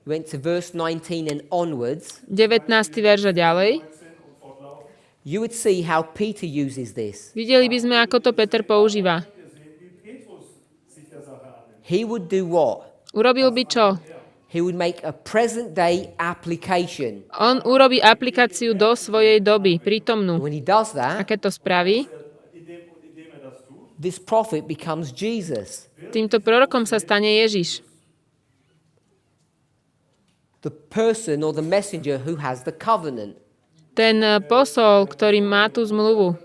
went to verse 19 and onwards, 19. verš a ďalej, you would see how Peter uses this. videli by sme, ako to Peter používa. He would do what? Urobil by čo? He would make a present day application. On urobí aplikáciu do svojej doby, prítomnú. When he does A that, keď to spraví, this prophet becomes Jesus. týmto prorokom sa stane Ježiš. The person or the messenger who has the covenant. Ten posol, ktorý má tú zmluvu.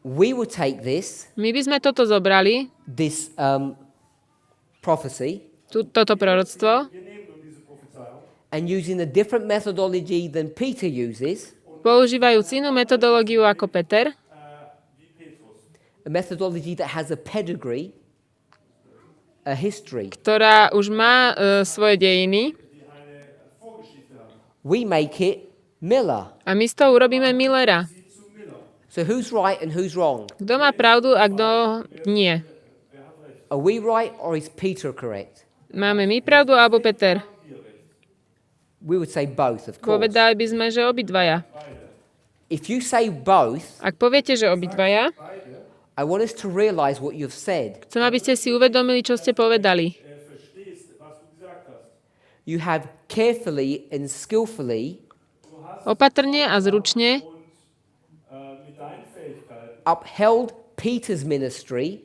We would take this My by sme toto zobrali, this prophecy toto proroctvo, and using a different methodology than Peter uses, používajúc inú metodológiu ako Peter, a methodology that has a pedigree, a history. ktorá už má svoje dejiny, We make it Miller. a my z toho urobíme Millera. So who's right and who's wrong? Kto má pravdu a kto nie. Are we right or is Peter correct? Máme my pravdu alebo Peter? We would say both, of course. Povedali by sme, že obidvaja. If you say both, Ak poviete, že obidvaja, I want us to realize what you've said. chcem, aby ste si uvedomili, čo ste povedali. verstehst, was du gesagt hast. You have carefully and skillfully Opatrne a zručne Mit deinen Fähigkeiten upheld Peter's ministry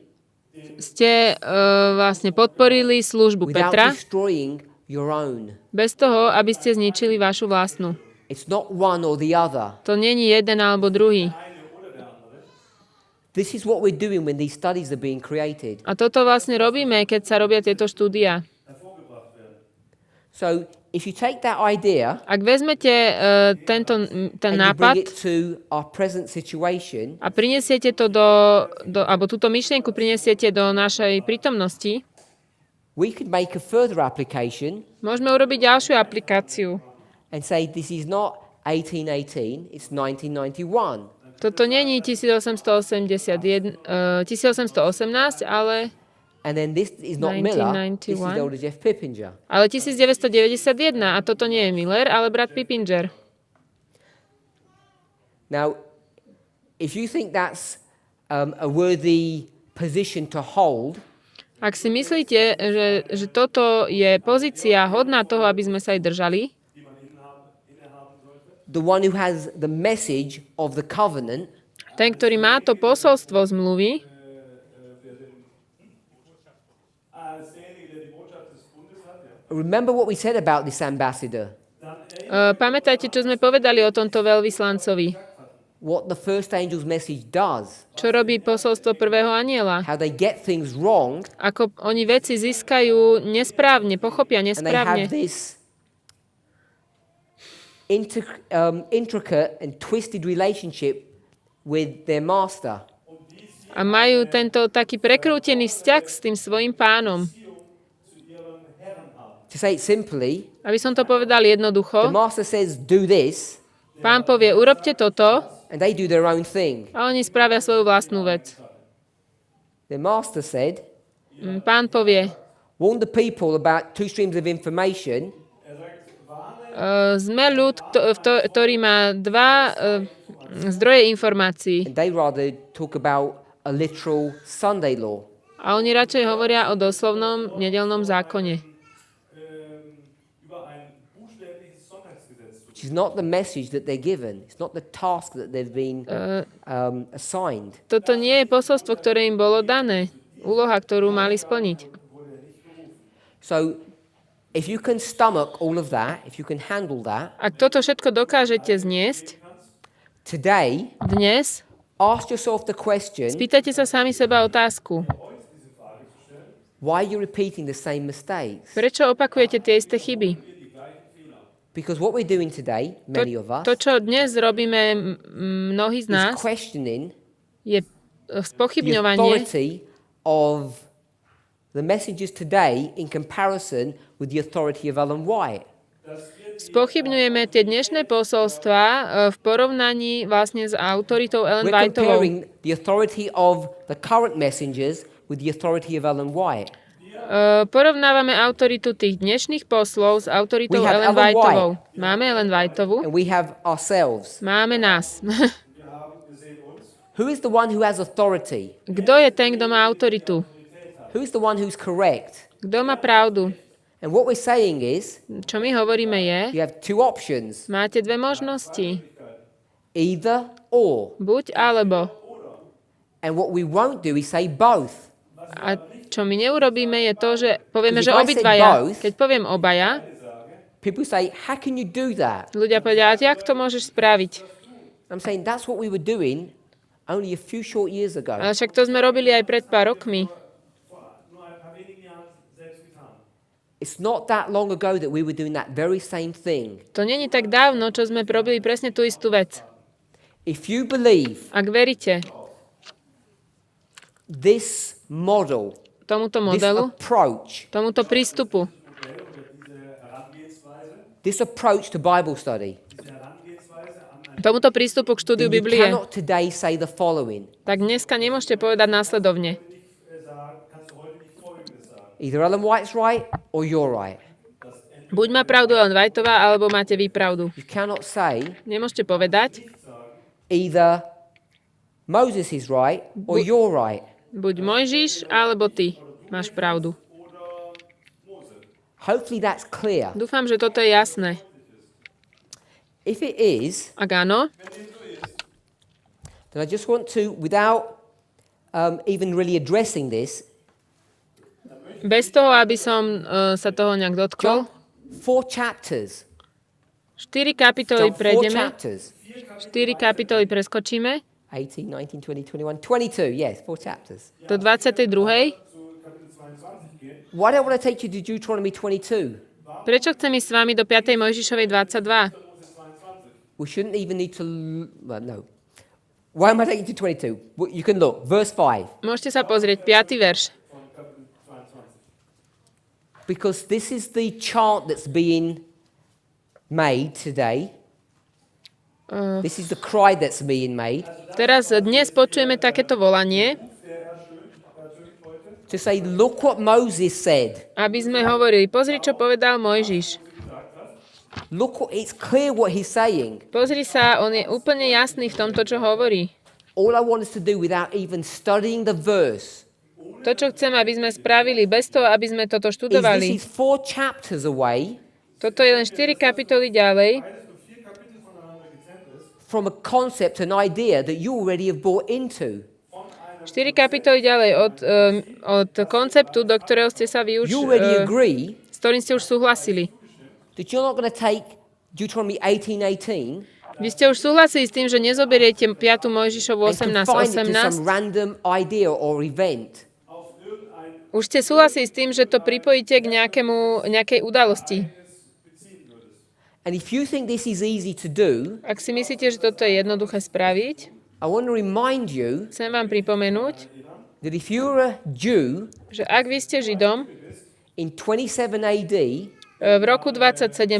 ste vlastne podporili službu without Petra destroying your own. bez toho, aby ste zničili vašu vlastnú. It's not one or the other. To není jeden alebo druhý. This is what we're doing when these studies are being created. A toto vlastne robíme, keď sa robia tieto štúdia. hervorgebracht werden. So if you take that idea Ak vezmete ten and you bring nápad it to our present situation, a prinesiete to alebo túto myšlienku prinesiete do našej prítomnosti, we could make a further application môžeme urobiť ďalšiu aplikáciu. and say this is not 1818, it's 1991. Toto není 1818, ale And then this is not Miller, this is 1991. elder Jeff Pippinger. Ale 1991 a toto nie je Miller, ale brat Pippinger. Now, if you think that's a worthy position to hold, Ak si myslíte, že toto je pozícia hodná toho, aby sme sa aj držali, the one who has the message of the covenant ten, ktorý má to posolstvo zmluvy, Als derjenige, der die Botschaft des Bundes hat, ja. remember what we said about this ambassador, pamätajte, čo sme povedali o tomto veľvyslancovi. what the first angel's message does, Čo robí posolstvo prvého anjela? how they get things wrong, Ako oni veci získajú nesprávne, pochopia and they have nesprávne. this intricate and twisted relationship with their master. A majú tento taký prekrútený vzťah s tým svojim pánom. To say it simply, Aby som to povedal the jednoducho, master says, do this, pán povie, urobte toto and they do their own thing. a oni spravia svoju vlastnú vec. The master said, Pán povie, warn the people about two streams of information, sme ľud, ktorý má dva zdroje informácií and they rather talk about a literal Sunday law. a oni radšej hovoria o doslovnom nedeľnom zákone. Über ein buchstäbliches Sonntagsgesetz. Which is not the message that they're given. It's not the task that they've been assigned. Toto nie je posolstvo, ktoré im bolo dané. Úloha, ktorú mali splniť. So if you can stomach all of that, if you can handle that, Ak toto všetko dokážete zniesť, today, dnes ask yourself the question, spýtajte sa sami seba otázku. why are you repeating the same mistakes? Prečo opakujete tie isté chyby? Because what we're doing today, many of us, To, čo dnes robíme mnohí z is nás, questioning je the spochybňovanie authority of the messages today in comparison with the authority of Ellen White. Spochybňujeme tie dnešné posolstvá v porovnaní vlastne s autoritou Ellen We're Whiteovou. comparing the authority of the current messengers with the authority of Ellen White. Porovnávame autoritu tých dnešných poslov s autoritou We have Ellen Ellen Whiteovou. Máme Ellen Whiteovu, And we have ourselves. máme nás. Who is the one who has authority? Kto je ten, kto má autoritu? Who is the one who's correct? Kto má pravdu? And what we're saying is, Čo my hovoríme je, you have two options, máte dve možnosti. either or. Buď alebo. And what we won't do is say both. A čo my neurobíme je to, že povieme, že Because if I said obidvaja. both- Keď poviem obaja, People say, how can you do that? ľudia povedia, a jak to môžeš spraviť? I'm saying that's what we were doing only a few short years ago. Ale však to sme robili aj pred pár rokmi. Nur ein paar wenigen Jahren selbst getan. It's not that long ago that we were doing that very same thing. To není tak dávno, čo sme robili presne tú istú vec. If you believe Ak veríte this model, tomuto this modelu, approach, tomuto prístupu, this approach to Bible study, tomuto prístupu k štúdiu then you Biblie, cannot today say the following. tak dneska nemôžete povedať následovne. Either Ellen White's right or you're right. Buď má pravdu Ellen Whiteová, alebo máte vy pravdu. You cannot say Nemôžete povedať, either Moses is right or you're right. buď Mojžiš, alebo ty máš pravdu. Hopefully that's clear. Dúfam, že toto je jasné. If it is, Ak áno, then I just want to, without even really addressing this, bez toho, aby som sa toho nejak dotkol, 4 chapters. 4 kapitoly Jump 4 prejdeme, chapters. 4 kapitoly preskočíme 18, 19, 20, 21, 22. Yes, 4 chapters. do 22. Why don't I want to take you to Deuteronomy 22? Prečo chcem ísť s vami do 5. Mojžišovej 22? We shouldn't even need to. Well, no. Why am I taking you to 22? Well, you can look. Verse 5. Môžete sa pozrieť, 5. verš. Because this is the chant that's being made today. This is the cry that's being made. Teraz dnes počujeme takéto volanie, To say, look what Moses said. aby sme hovorili, pozri, čo povedal Mojžiš. Look, it's clear what he's saying. Pozri sa, on je úplne jasný v tomto, čo hovorí. All I want us to do without even studying the verse To, čo chcem, aby sme spravili, bez toho, aby sme toto is this študovali. is 4 chapters away Toto je len 4 kapitoly ďalej from a concept, an idea that you already have bought into. 4 kapitoly ďalej od konceptu, do ktorého ste sa vy už, You already agree s ktorým ste už súhlasili. that you're not going to take Deuteronomy 18:18 Vy ste už súhlasili s tým, že nezoberiete 5. Mojžišovu and confine it to 18:18. some random idea or event. Už ste súhlasili s tým, že to pripojíte k nejakej udalosti. And if you think this is easy to do, Ak si myslíte, že toto je jednoduché spraviť, I want to remind you chcem vám pripomenúť, that if you're a Jew že ak vy ste Židom in 27 AD, v roku 27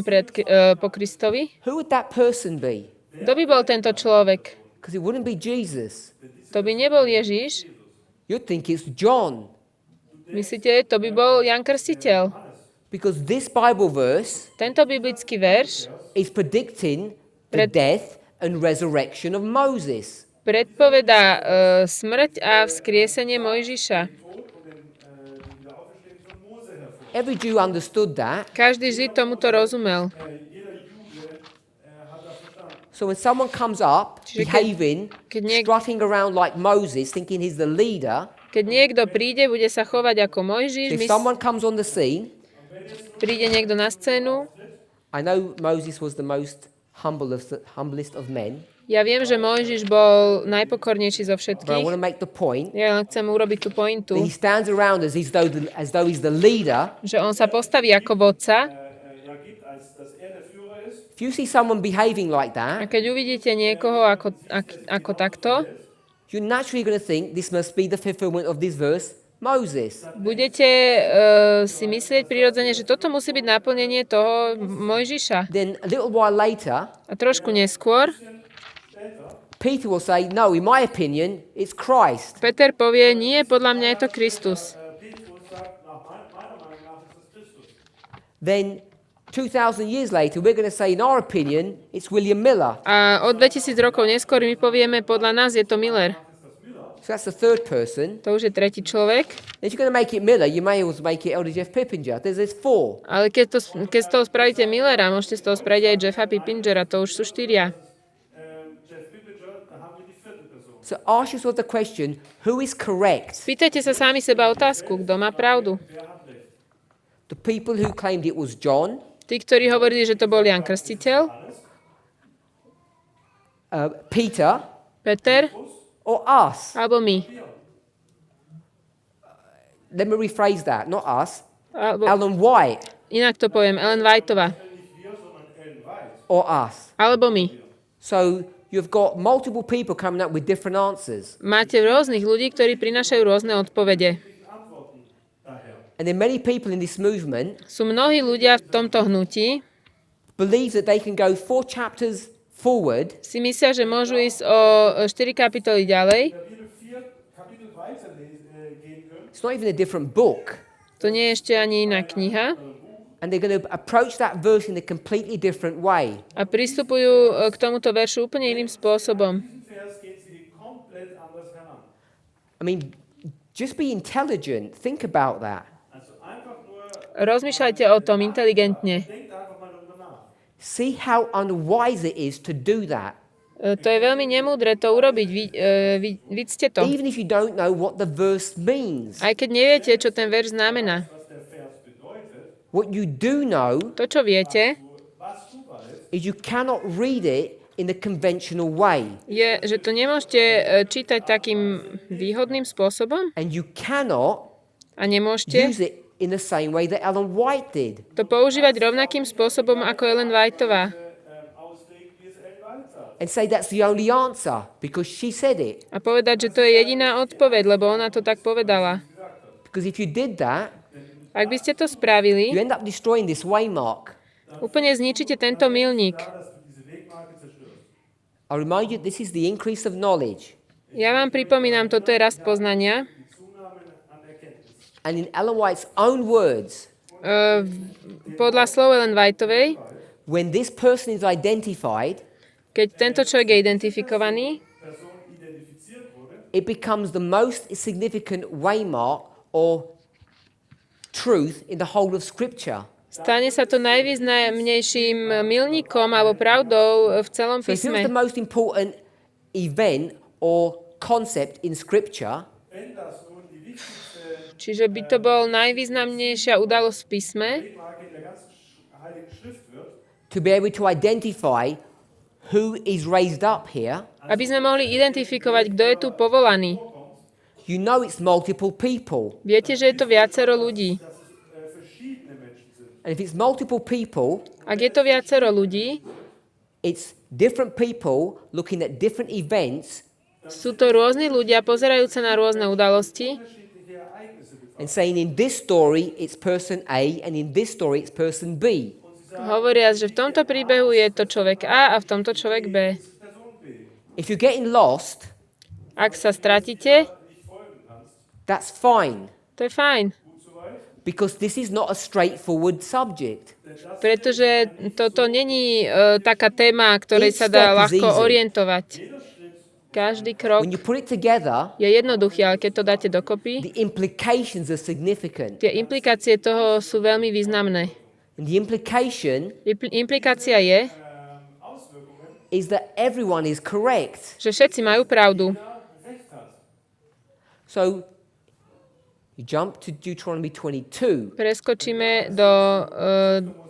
po Kristovi, who would that person be? kto by bol tento človek? Because it wouldn't be Jesus. To by nebol Ježiš. You'd think it's John. Myslíte, to by bol Jan Krstiteľ. Because this Bible verse Tento biblický verš is predicting the death and resurrection of Moses. predpovedá smrť a vzkriesenie Mojžiša. Every Jew understood that. Každý Žid tomuto rozumel. So when someone comes up, Čiže behaving, keď niek- strutting around like Moses, thinking he's the leader, Keď niekto príde, bude sa chovať ako Mojžiš, if someone comes on the scene, príde niekto na scénu. I know Moses was the most humblest of men, Ja viem, že Mojžiš bol najpokornejší zo but I všetkých. want to make the point Ja len chcem urobiť tú that pointu, he stands around as though he's the leader. že on sa postaví ako vodca. If you see someone behaving like A that, keď uvidíte niekoho ako takto, you're naturally going to think this must be the fulfillment of this verse, Moses. budete si myslieť prirodzene, že toto musí byť naplnenie toho Mojžiša. Then a little while later, A trošku neskôr Peter will say, no, in my opinion, it's Christ. Peter povie, nie, podľa mňa je to Kristus. Then 2,000 years later, we're going to say, in our opinion, it's William Miller. A o 2000 rokov neskôr my povieme, podľa nás je to Miller. So that's the third person. To už je tretí človek. If you're going to make it Miller, you may also make it Elder Jeff Pippinger. There's 4. Ale keď z toho spravíte Millera, môžete z toho spraviť aj Jeffa Pippingera, to už sú 4. So ask yourself the question, who is correct? Spýtajte sa sami seba otázku, kto má pravdu. The people who claimed it was John, Tí, ktorí hovorili, že to bol Jan Krstiteľ, Peter, Peter, or us? alebo my. Let me rephrase that, not us. Alebo, Ellen White inak to poviem, Ellen Whiteová. or us. Alebo my. So you've got multiple people coming up with different answers. Máte rôznych ľudí, ktorí prinášajú rôzne odpovede. And then many people in this movement Sú mnohí ľudia v tomto hnutí, believe that they can go 4 chapters forward si myslia, že môžu ísť o 4 kapitoly ďalej. It's not even a different book. To nie je ešte ani iná kniha. And they're going to approach that verse in a completely different way. A pristupujú k tomuto veršu úplne iným spôsobom. Diesen Vers gehen sie komplett anders heran. I mean, just be intelligent. Think about that. Also einfach nur, Rozmýšľajte o tom inteligentne. denkt einfach mal darüber nach. See how unwise it is to do that. To je veľmi nemúdre to urobiť. Vidzte to. Even if you don't know what the verse means. Aj keď neviete, čo ten verš znamená. Was der Vers bedeutet, What you do know To, čo viete, was du weißt, is you cannot read it in a conventional way. je, že to nemôžete čítať takým výhodným spôsobom And you cannot a nemôžete use it in the same way that Ellen White did. to používať rovnakým spôsobom ako Ellen Whiteová auslegt, wie es Ellen White sagt. And say that's the only answer because she said it. a povedať, že to je jediná odpoveď, lebo ona to tak povedala. Because if you did that, Ak by ste to spravili, you end up destroying this waymark. úplne zničíte tento milník. Dass du diese Wegmarke zerstörst. I remind you, this is the increase of knowledge. Ja vám pripomínam, toto je rast poznania. Die Zunahme an Erkenntnis. And in Ellen White's own words, Podľa slov Ellen Whiteovej, when this person is identified, keď tento človek je identifikovaný, Person identifiziert wurde, it becomes the most significant waymark or truth in the whole of Scripture. stane sa to najvýznamnejším milníkom alebo pravdou v celom So if it was písme. the most important event or concept in Scripture, wenn das nun die wichtigste Čiže by to bol najvýznamnejšia udalosť v písme, Wegmarke in der ganzen Heiligen Schrift wird, to be able to identify who is raised up here, aby sme mohli identifikovať, kto je tu povolaný. you know it's multiple people. Viete, že je to viacero ľudí. dass es verschiedene Menschen sind. And if it's multiple people, Ak je to viacero ľudí, it's different people looking at different events sú to rôzni ľudia pozerajúce na rôzne udalosti Unterschiedliche Ereignisse betrachten. and saying in this story it's person A and in this story it's person B. hovoriac, že v tomto príbehu je to človek A a v tomto človek B. Person B If you're getting lost, Ak sa stratíte, nicht folgen kannst, that's fine to je fajn, gut soweit, because this is not a straightforward subject. pretože toto není taká téma, ktorej sa dá ľahko orientovať. Každý krok When you put it together, je jednoduchý, ale keď to dáte dokopy, the implications are significant. tie implikácie toho sú veľmi významné. And the implication Implikácia je, Auswirkungen is that everyone is correct. že všetci majú pravdu. Recht hat. So you jump to Deuteronomy 22. Preskočíme do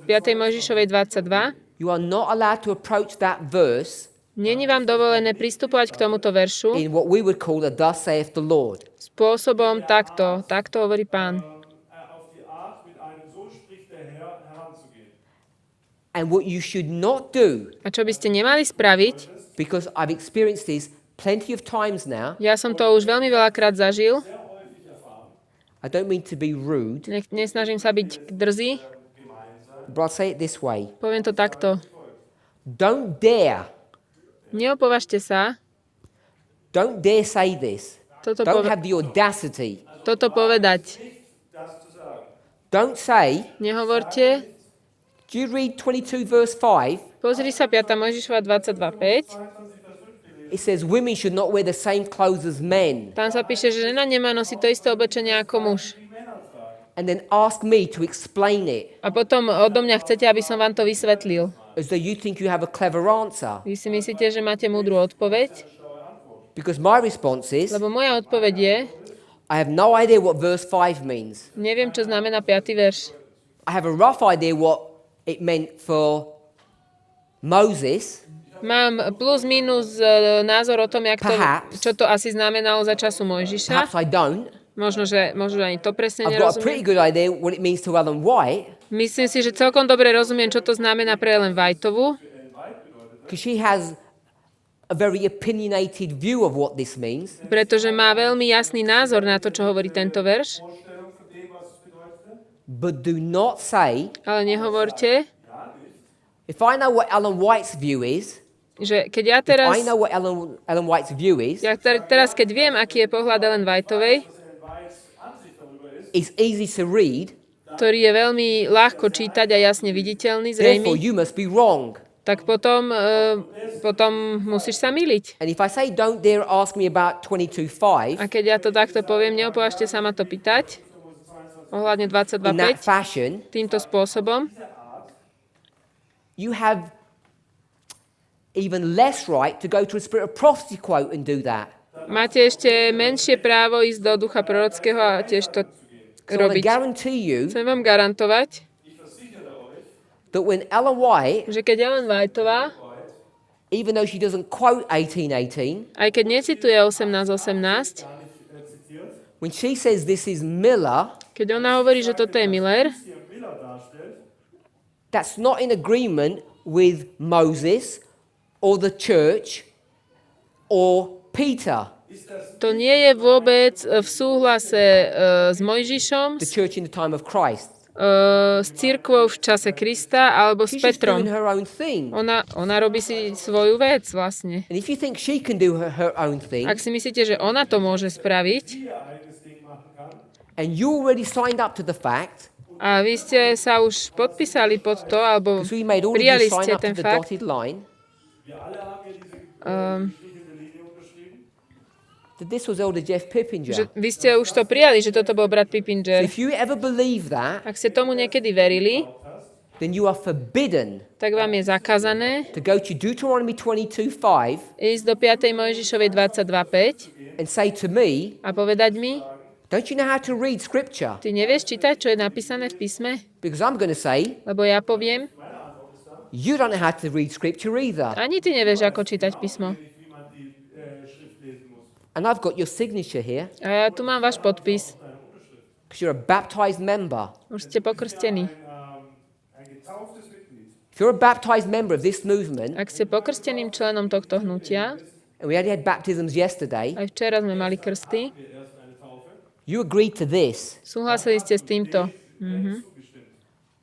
5. Mojžišovej 22. You are not allowed to approach that verse Není vám dovolené pristupovať k tomuto veršu in what we would call a thus saith the Lord. spôsobom takto hovorí Pán. Auf die Art, mit einem so spricht der Herr heranzugehen. And what you should not do, A čo by ste nemali spraviť, because I've experienced this plenty of times now, ja som to už veľmi veľakrát zažil, I don't mean to be rude, nesnažím sa byť drzý, but I'll say it this way. poviem to takto. Don't dare Neopovažte sa Don't dare say this. toto, Don't have the audacity. toto povedať. Das zu sagen. Don't say, Nehovorte, do you read 22 verse 5? pozri sa 5. Mojžišova 22.5. It says women should not wear the same clothes as men. Tam sa píše, že žena nemá nosiť to isté oblečenie ako muž. And then ask me to explain it A potom odo mňa chcete, aby som vám to vysvetlil. as though you think you have a clever answer. Vy si myslíte, že máte múdru odpoveď? Because my response is, Lebo moja odpoveď je, I have no idea what verse 5 means. neviem, čo znamená 5. verš. I have a rough idea what it meant for Moses, Mám plus minus názor o tom, Perhaps. čo to asi znamenalo za času Mojžiša. perhaps I don't. Možno, že ani to presne I've got a pretty nerozumiem. good idea what it means to Ellen White, Myslím si, že celkom dobre rozumiem, čo to znamená pre Ellen Whiteovu, because she has a very opinionated view of what this means. pretože má veľmi jasný názor na to, čo hovorí tento verš. Vorstellung von dem, was es bedeutete. But do not say, Ale nehovorte, if I know what Ellen White's view is, že keď ja teraz, I know what Ellen White's view is, teraz keď viem, aký je pohľad Ellen Whiteovej, Ellen Whites Ansicht darüber ist, it's easy to read, ktorý je veľmi ľahko čítať a jasne viditeľný, Therefore, zrejmý, you must be wrong. tak potom musíš sa myliť. And if I say, don't dare ask me about 22:5 A keď ja to takto poviem, neopášte sa ma to pýtať ohľadne in that 22.5 fashion, týmto spôsobom, you have even less right to go to a spirit of prophecy quote and do that. máte ešte menšie právo ísť do ducha prorockého a tiež to So I robiť. guarantee you Chcem vám garantovať, that when Ellen White, že keď Ellen Whiteová, even though she doesn't quote 18:18, aj keď necituje 18.18, when she says this is Miller, keď ona hovorí, že toto je Miller, Hier Miller darstellt, that's not in agreement with Moses or the church or Peter, to nie je vôbec v súhlase s Mojžišom, the church in the time of Christ. s cirkvou v čase Krista alebo s She's just doing Petrom. her own thing. Ona robí si svoju vec vlastne. And if you think she can do her own thing, Ak si myslíte, že ona to môže spraviť ihr eigenes Ding machen kann, and you already signed up to the fact, a vy ste sa už podpísali pod to, alebo because we made all of prijali you sign ste up to ten the fakt, dotted line, wir alle haben ja diese gestrichelte Linie unterschrieben. that this was Elder Jeff Pippinger. že vy ste už to prijali, že toto bol brat So Pippinger. if you ever believe that, Ak ste tomu niekedy verili, then you are forbidden tak vám je zakázané to go to Deuteronomy 22:5 ísť do 5. Mojžišovej 22.5 and say to me, a povedať mi, don't you know how to read scripture? ty nevieš čítať, čo je napísané v písme? Because I'm going to say, Lebo ja poviem, you don't know how to read scripture either. ani ty nevieš, ako čítať písmo. Wie man die Schrift lesen muss. And I've got your signature here, A ja tu mám váš podpis. because you're a baptized member. Už ste pokrstení. Ein getauftes Mitglied. If you're a baptized member of this movement, Ak ste pokrsteným členom tohto hnutia, and we only had baptisms yesterday, aj včera sme mali krsty, you agreed to this. súhlasili ste s týmto.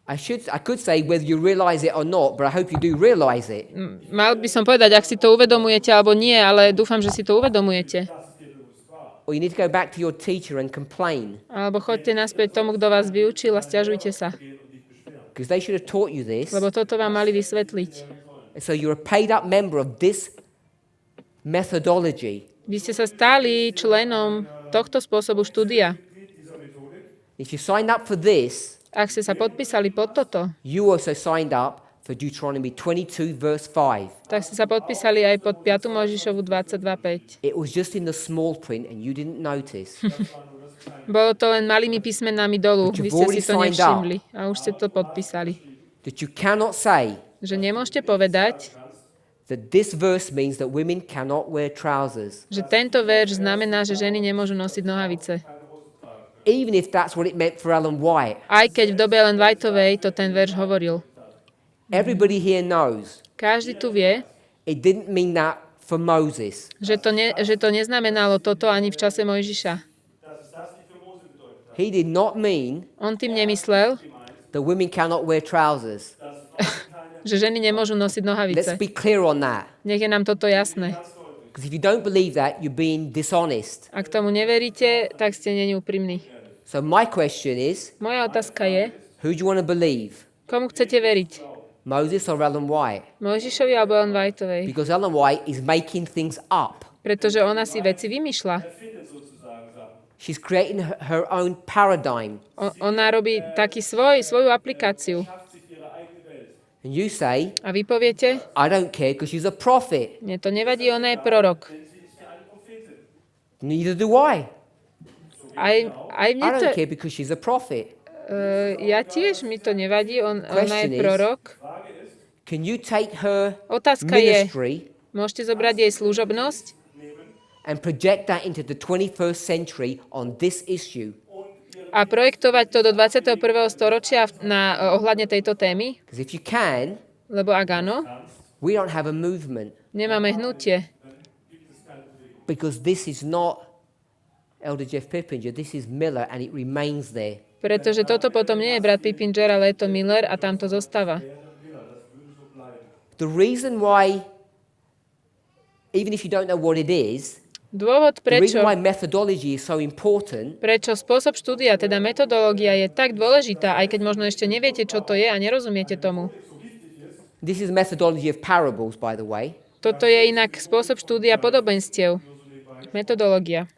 I could say whether you realize it or not, but I hope you do realize it. Mal by som povedať, ak si to uvedomujete alebo nie, ale dúfam, že si to uvedomujete. Or you need to go back to your teacher and complain, Alebo choďte naspäť tomu, kto vás vyučil a sťažujte sa. because they should have taught you this. Lebo toto vám mali vysvetliť. And so you're a paid up member of this methodology. Vy ste sa stali členom tohto spôsobu štúdia. If you signed up for this, Ak ste sa podpísali pod toto, you also signed up for Deuteronomy 22 verse 5. tak ste sa podpísali aj pod 5. Mojžišovu 22.5. It was just in the small print and you didn't notice. Bolo to len malými písmenami dolu. But Vy you've ste si already to signed up. nevšimli a už ste to podpísali. That you cannot say Že nemôžete povedať, that this verse means that women cannot wear trousers, že tento verš znamená, že ženy nemôžu nosiť nohavice. even if that's what it meant for Ellen White. Aj keď v dobe Ellen Whiteovej to ten verš hovoril. Everybody here knows Každý tu vie, it didn't mean that for Moses. že to neznamenalo toto ani v čase Mojžiša. He did not mean On tým nemyslel, that women cannot wear trousers. že ženy nemôžu nosiť Let's nohavice. be clear on that. Nech je nám toto jasné. Because if you don't believe that, you're being dishonest. Ak tomu neveríte, tak ste není úprimní. So my question is, Moja otázka je, who do you want to believe? komu chcete veriť? Moses or Ellen White? Mojžišovi alebo Ellen Whiteovej? Because Ellen White is making things up. Pretože ona si veci vymýšľa. She's creating her own paradigm. Ona robí taký svoju aplikáciu. And you say, A vy poviete, I don't care because she's a prophet. mne to nevadí, ona je prorok. Neither do I. Aj mne I to... don't care because she's a prophet. Ja tiež, mi to nevadí, ona je Question is- prorok. Can you take her Otázka je, ministry môžete zobrať jej služobnosť and project that into the 21st century on this issue? a projektovať to do 21. storočia ohľadne tejto témy? Because if you can, Lebo ak áno, we don't have a movement. nemáme hnutie. Because this is not Elder Jeff Pippinger, this is Miller, and it remains there. Pretože toto potom nie je brat Pippinger, ale je to Miller a tam to zostáva. The reason why, even if you don't know what it is, Dôvod, The reason prečo why methodology is so important spôsob štúdia, teda metodológia je tak dôležitá, aj keď možno ešte neviete, čo to je a nerozumiete tomu. This is methodology of parables, by the way. Toto je inak spôsob štúdia podobenstiev. Metodológia.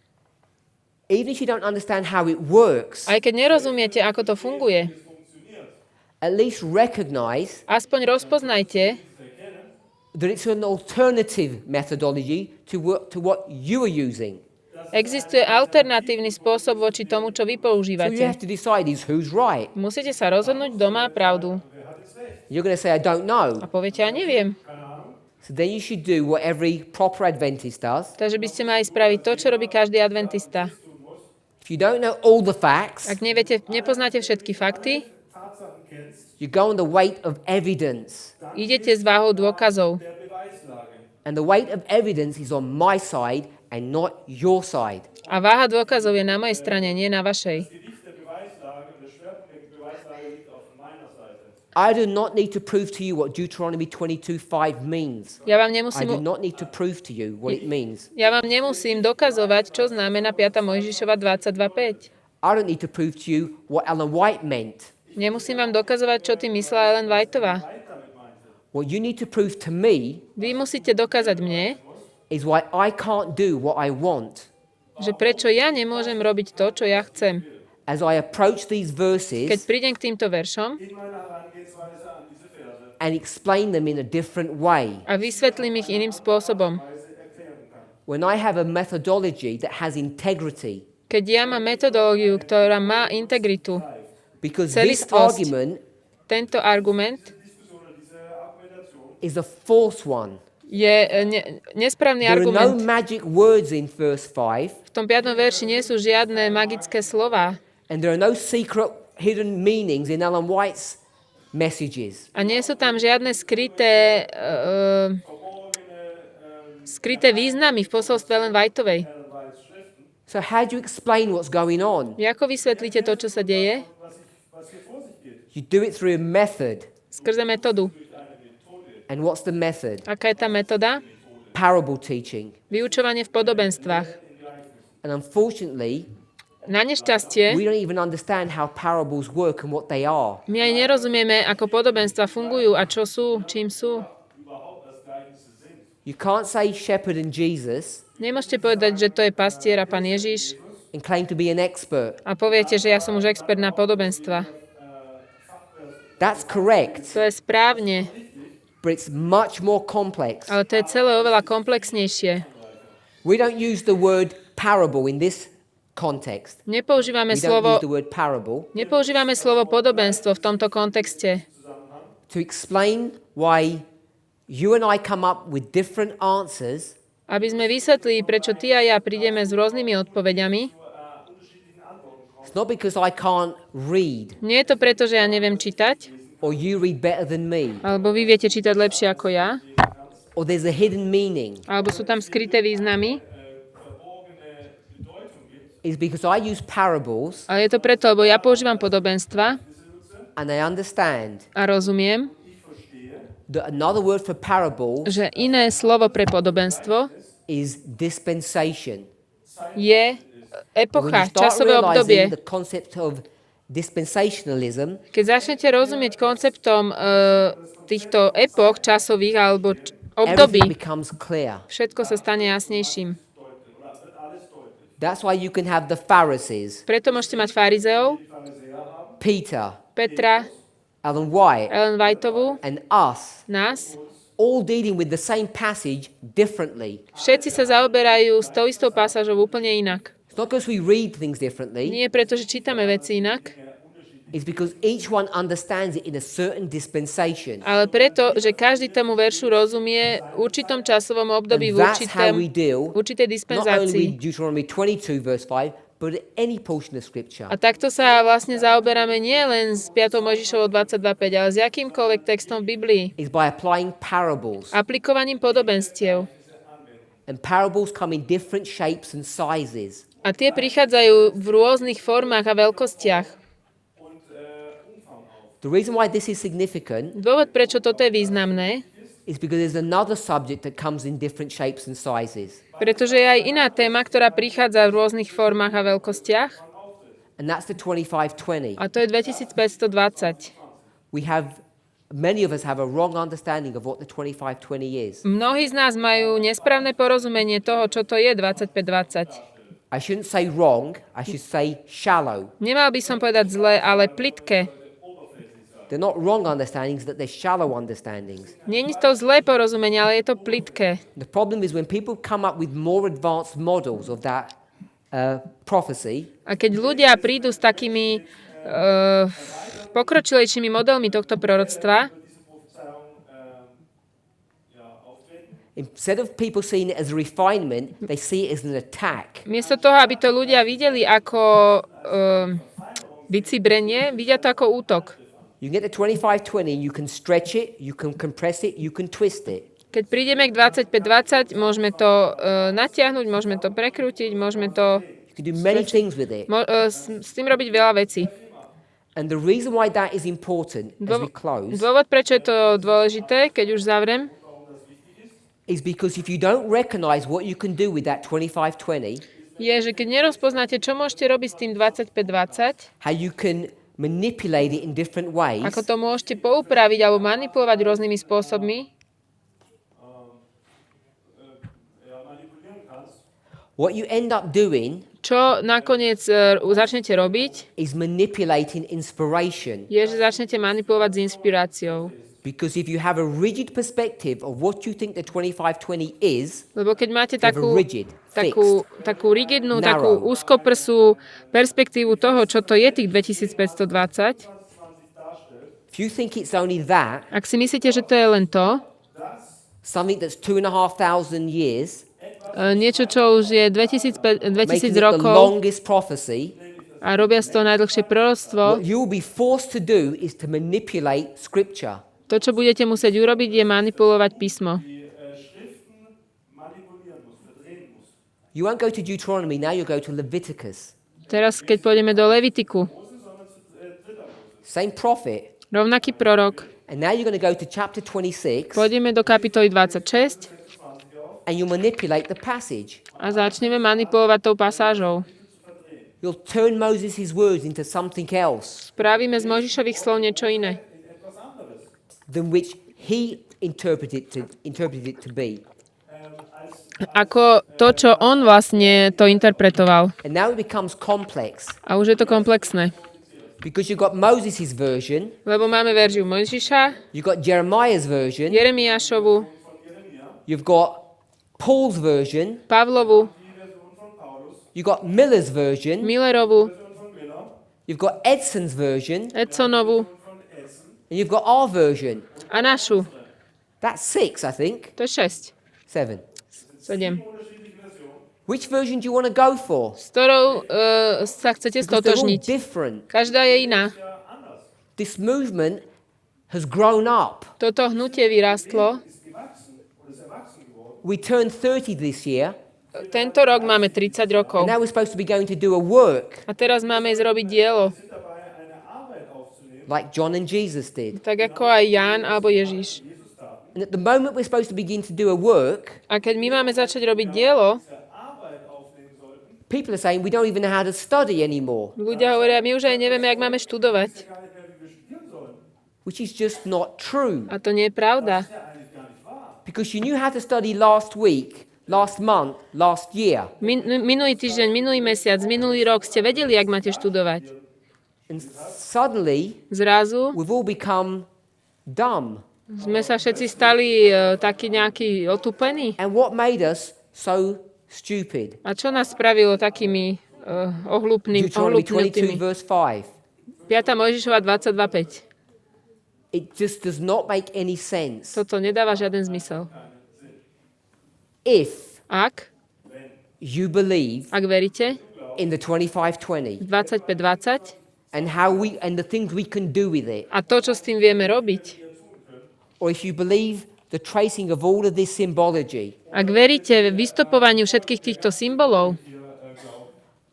Even if you don't understand how it works, Aj keď nerozumiete, ako to funguje, at least recognize aspoň rozpoznajte, that it's an alternative methodology to what you are using. existuje alternatívny spôsob voči tomu, čo vy So you používate. have to decide is who's right. Musíte sa rozhodnúť, kto má pravdu. You're going to say, I don't know. A poviete, ja neviem. So then you should do what every proper Adventist does. Takže by ste mali spraviť to, čo robí každý adventista. If you don't know all the facts, Ak nepoznáte všetky fakty, you go on the weight of evidence. idete s váhou dôkazov. And the weight of evidence is on my side and not your side. A váha dôkazov je na mojej strane, nie na vašej. I do not need to prove to you what Deuteronomy 22:5 means. Ja vám I nemusím, do not need to prove to you what it means. dokazovať, čo znamená 5. Mojžišova 22.5. I don't need to prove to you what Ellen White meant. Nemusím vám dokazovať, čo tým myslela Ellen Whiteová. What you need to prove to me Vy musíte dokázať mne, is why I can't do what I want. že prečo ja nemôžem robiť to, čo ja chcem. As I approach these Keď verses prídem k týmto veršom and explain them in a different way. a vysvetlím ich iným spôsobom. When I have a methodology that has integrity, Keď ja mám metodológiu, ktorá má integritu, because this Celistvosť. argument tento argument is a false one. je nesprávny There are no argument. magic words in verse 5, V tom 5. verši nie sú žiadne magické slová and there are no secret hidden meanings in Ellen White's messages. a nie sú tam žiadne skryté významy v posolstve Ellen Whiteovej. So how do you explain what's going on? Ako vysvetlíte to, čo sa deje? You do it through a method. Skrze metódu. And what's the method? Aká je tá metóda? Parable teaching. Vyučovanie v podobenstvách. And unfortunately, Na nešťastie, we don't even understand how parables work and what they are. my aj nerozumieme, ako podobenstva fungujú a čo sú, čím sú. You can't say shepherd and Jesus Nemôžete povedať, že to je pastier a pán Ježiš and claim to be an expert. a poviete, že ja som už expert na podobenstva. That's correct, To je správne, but it's much more complex. ale to je celé oveľa komplexnejšie. We don't use the word parable in this context. Nepoužívame We don't slovo, use the word parable podobenstvo v tomto kontexte, to explain why you and I come up with different answers aby sme vysvetlili, prečo ty a ja prídeme s rôznymi odpovediami. It's not because I can't read Nie je to preto, že ja neviem čítať, or you read better than me alebo vy viete čítať lepšie ako ja, or there's a hidden meaning. alebo sú tam skryté významy, It's because I use parables ale je to preto, lebo ja používam podobenstva and I understand a rozumiem, that another word for parable že iné slovo pre podobenstvo is dispensation. je When epocha, you start časové obdobie. realizing the concept of dispensationalism, Keď začnete rozumieť konceptom týchto epoch časových alebo období, everything becomes clear. všetko sa stane jasnejším. That's why you can have the Pharisees, Preto môžete mať farizeov, Peter, Petra, Ellen White, Ellen Whiteovú, and us, nás. all dealing with the same passage differently. Všetci sa zaoberajú s tou istou pasážou úplne inak. It's not because we read things differently, Nie preto, že čítame veci inak, it's because each one understands it in a certain dispensation. ale preto, že každý tomu veršu rozumie v určitom časovom období, And v that's how we deal určitej not only dispenzácii. with Deuteronomy 22 verse 5, but any portion of scripture. A takto sa vlastne zaoberáme nie len s 5. Mojžišovou 22.5, ale s jakýmkoľvek textom v Biblii. Is by applying parables. Aplikovaním podobenstiev. And parables come in different shapes and sizes. A tie prichádzajú v rôznych formách a veľkostiach. The reason why this is significant Dôvod, prečo toto je významné, is because there's another subject that comes in different shapes and sizes. Pretože je aj iná téma, ktorá prichádza v rôznych formách a veľkostiach. And that's the 2520. A to je 2520. Many of us have a wrong understanding of what the 2520 is. Mnohí z nás majú nesprávne porozumenie toho, čo to je 2520. I shouldn't say wrong, I should say shallow. Nemal by som povedať zle, ale plitké. They're not wrong understandings, that they're shallow understandings. Nie je to zlé porozumenie, ale je to plitké. The problem is when people come up with more advanced models of that prophecy, A keď ľudia prídu s takými pokročilejšími modelmi tohto proroctva, instead of people seeing it as a refinement, they see it as an attack. miesto toho, aby to ľudia videli ako vycibrenie, vidia to ako útok. You can get the 2520 and you can stretch it, you can compress it, you can twist it. Keď prídeme k 2520, môžeme to natiahnuť, môžeme to prekrútiť, môžeme to You can do many things with it. s tým robiť veľa vecí. And the reason why that is important as we close Dôvod, prečo je to dôležité, keď už zavrem, is because if you don't recognize what you can do with that 2520, je, že keď nerozpoznáte, čo môžete robiť s tým 2520, how you can manipulate it in different ways, ako to môžete poupraviť alebo manipulovať rôznymi spôsobmi, what you end up doing čo nakoniec začnete robiť, is manipulating inspiration. je, že začnete manipulovať s inšpiráciou. Because if you have a rigid perspective of what you think the 2520 is, Lebo keď máte you have a rigid, takú rigidnú, narrow. takú úzkoprsú perspektívu toho, čo to je tých 2520, if you think it's only that, ak si myslíte, že to je len to, something that's 2,500 years, niečo, čo už je 2000 making it the rokov longest prophecy, a robia z toho najdlhšie proroctvo, what you'll be forced to do is to manipulate scripture. to, čo budete musieť urobiť, je manipulovať písmo. You won't go to Deuteronomy, now you'll go to Leviticus. Teraz, keď pôjdeme do Levitiku, Same prophet. rovnaký prorok, And now you're going to go to chapter 26 pôjdeme do kapitoly 26 and you manipulate the passage. a začneme manipulovať tou pasážou. You'll turn Moses' words into something else Spravíme z Mojžišových slov niečo iné, than which he interpreted it to be. ako to, čo on vlastne to interpretoval. And now it becomes complex A už je to komplexné. because you've got Moses' version, Lebo máme verziu Mojžiša, you've got Jeremiah's version, Jeremiášovu, you've got Paul's version, Pavlovu, you've got Miller's version, Millerovu, you've got Edson's version, Edsonovu and you've got our version. a našu. That's 6, I think. To je 6. 7. 7. Which version do you want to go for? S ktorou sa chcete Because they're all stotožniť. different. Každá je iná. This movement has grown up. Toto hnutie vyrástlo. We turned 30 this year, Tento rok máme 30 rokov. and now we're supposed to be going to do a work A teraz máme ísť robiť dielo. like John and Jesus did. Tak ako aj Ján alebo Ježiš. And at the moment we're supposed to begin to do a work, A keď my máme začať robiť dielo, people are saying we don't even know how to study anymore, ľudia hovoria, my už aj nevieme, jak máme študovať. which is just not true. A to nie je pravda. Because you knew how to study last week, last month, last year. Minulý týždeň, minulý mesiac, minulý rok ste vedeli, jak máte študovať. And suddenly Zrazu we've all become dumb. sme sa všetci stali takí nejakí otupení. And what made us so stupid? A čo nás spravilo takými Deuteronomy 22 ohlúpnutými? verse 5. 5. Mojžišova 22.5. It just does not make any sense. Toto nedáva žiaden zmysel. If Ak you believe veríte in the 2520 25.20 and the things we can do with it, a to, čo s tým vieme robiť, or if you believe the tracing of all of this symbology, ak veríte vystopovaniu všetkých týchto symbolov,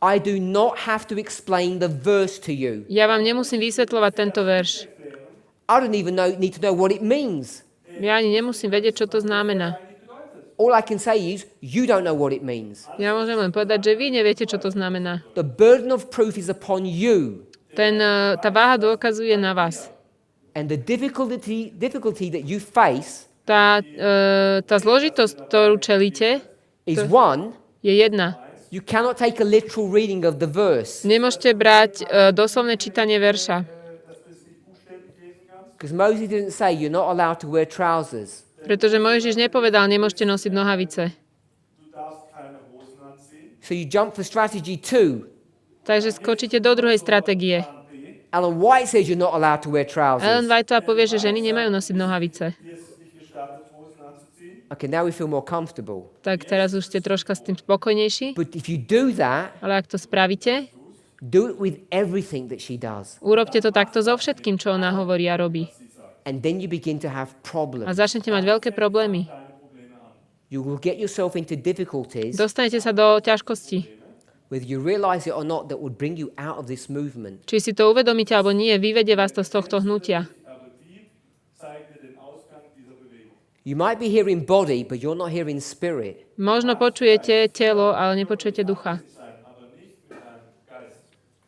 I do not have to explain the verse to you. ja vám nemusím vysvetľovať tento verš. I don't even need to know what it means. Ja ani nemusím vedieť, čo to znamená. All I can say is, you don't know what it means. Ja môžem len povedať, že vy neviete, čo to znamená. The burden of proof is upon you. Tá váha dôkazu je na vás. And the difficulty that you face Tá zložitosť, ktorú čelíte, is one, je jedna. you cannot take a literal reading of the verse. Nemôžete brať doslovné čítanie verša. Because Moses didn't say you're not allowed to wear trousers. Pretože Mojžiš nepovedal, nemôžete nosiť nohavice. So you jump for strategy 2. Takže skočíte do druhej stratégie. Ellen White says you're not allowed to wear trousers. Ellen Whiteová povie, že ženy nemajú nosiť nohavice. Okay, now we feel more comfortable. Tak teraz už ste troška s tým spokojnejší. But if you do that, Ale ak to spravíte, do it with everything that she does. urobte to takto so všetkým, čo ona hovorí a robí. And then you begin to have A problems. začnete mať veľké problémy. You will get yourself into difficulties, Dostanete sa do ťažkosti. whether you realize it or not, that would bring you out of this movement. Či si to uvedomíte alebo nie, vyvedie vás to z tohto hnutia. You might be hearing body, but you're not hearing spirit. Možno počujete telo, ale nepočujete ducha.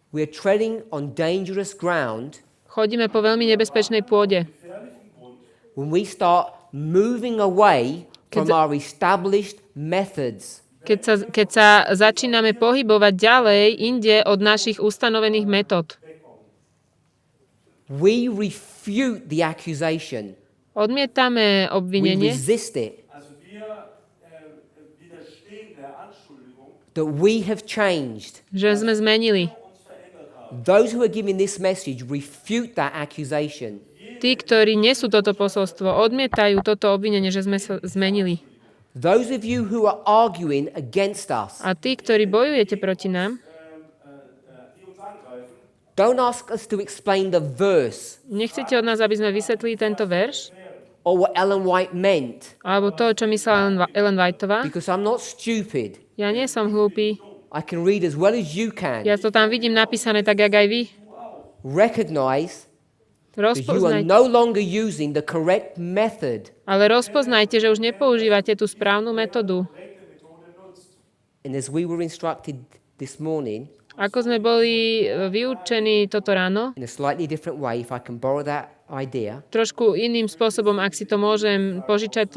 We're treading on dangerous ground Chodíme po veľmi nebezpečnej pôde. when we start moving away from Keď- our established methods. Keď sa začíname pohybovať ďalej inde od našich ustanovených metód. We refute the accusation. Odmietame We obvinenie, resist it. Also wir widerstehen der Anschuldigung, That we have changed. že sme zmenili. Those who are giving this message refute that accusation. Tí, ktorí nesú toto posolstvo, odmietajú toto obvinenie, že sme sa zmenili. Those of you who are arguing against us, A tí, ktorí bojujete proti nám, die uns angreifen, don't ask us to explain the verse nechcete od nás, aby sme vysvetlili tento verš, or what Ellen White meant, alebo to, čo myslela Ellen Whiteová. because I'm not stupid. Ja nie som hlúpy. I can read as well as you can. Ja to tam vidím napísané tak, jak aj vy. Recognize that you are Rozpoznajte. no longer using the correct method. Ale rozpoznajte, že už nepoužívate tú správnu metódu. And as we were instructed this morning, Ako sme boli vyučení toto ráno, in a slightly different way, if I can borrow that idea, trošku iným spôsobom, ak si to môžem požičať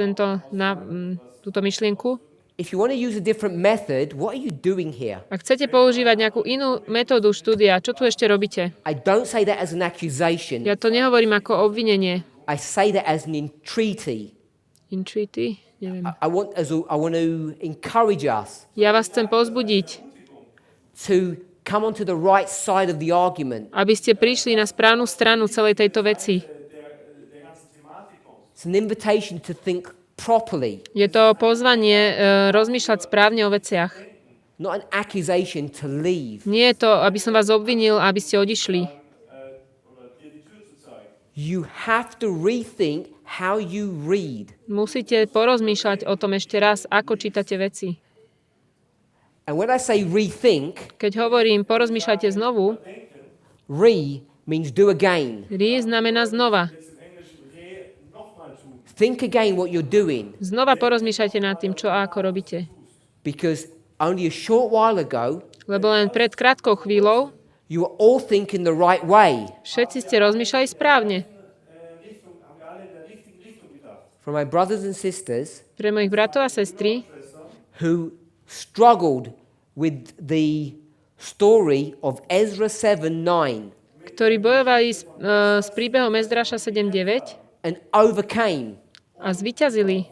túto myšlienku. if you want to use a different method, what are you doing here? Ak chcete používať nejakú inú metódu štúdia, čo tu ešte robíte? I don't say that as an accusation. Ja to nehovorím ako obvinenie. I say that as an entreaty. Entreaty? Neviem. I want to encourage us Ja vás chcem povzbudiť, to come onto the right side of the argument. aby ste prišli na správnu stranu celej tejto veci. It's an invitation to think properly, Je to pozvanie rozmýšľať správne o veciach. not an accusation to leave. Nie je to, aby som vás obvinil, aby ste odišli. You have to rethink how you read. Musíte porozmýšľať o tom ešte raz, ako čítate veci. And when I say rethink, Keď hovorím porozmýšľajte znovu, means do again. znamená znova. Think again what you're doing. Znova porozmýšľajte nad tým, čo a ako robíte. Because only a short while ago, Lebo len pred krátkou chvíľou you were all thinking the right way. všetci ste rozmýšľali správne. For my brothers and sisters Pre mojich bratov a sestry, who struggled with the story of Ezra 7:9 ktorí bojovali s príbehom Ezdraša 7.9 and overcame, a zvíťazili,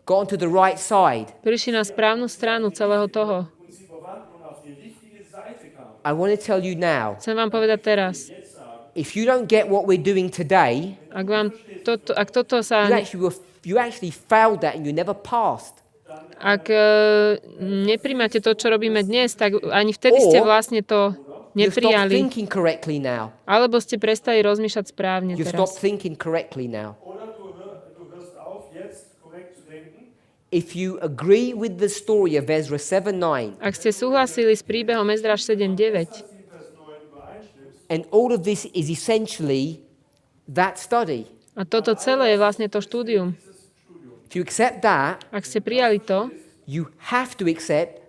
got onto the right side, prišli na správnu stranu celého toho. I want to tell you now, Chcem vám povedať teraz, if you don't get what we're doing today, ak toto sa... you actually failed that and you never passed. Ak nepríjmate to, čo robíme dnes, tak ani vtedy ste vlastne to You stop neprijali. thinking correctly now. Alebo ste prestali rozmýšľať správne You stop teraz. thinking correctly now. oder du hörst auf, jetzt korrekt zu denken. If you agree with the story of Ezra 7:9, Ak ste súhlasili s príbehom Ezdraš 7.9 and all of this is essentially that study. A toto celé je vlastne to štúdium. If you accept that, Ak ste prijali to, you have to accept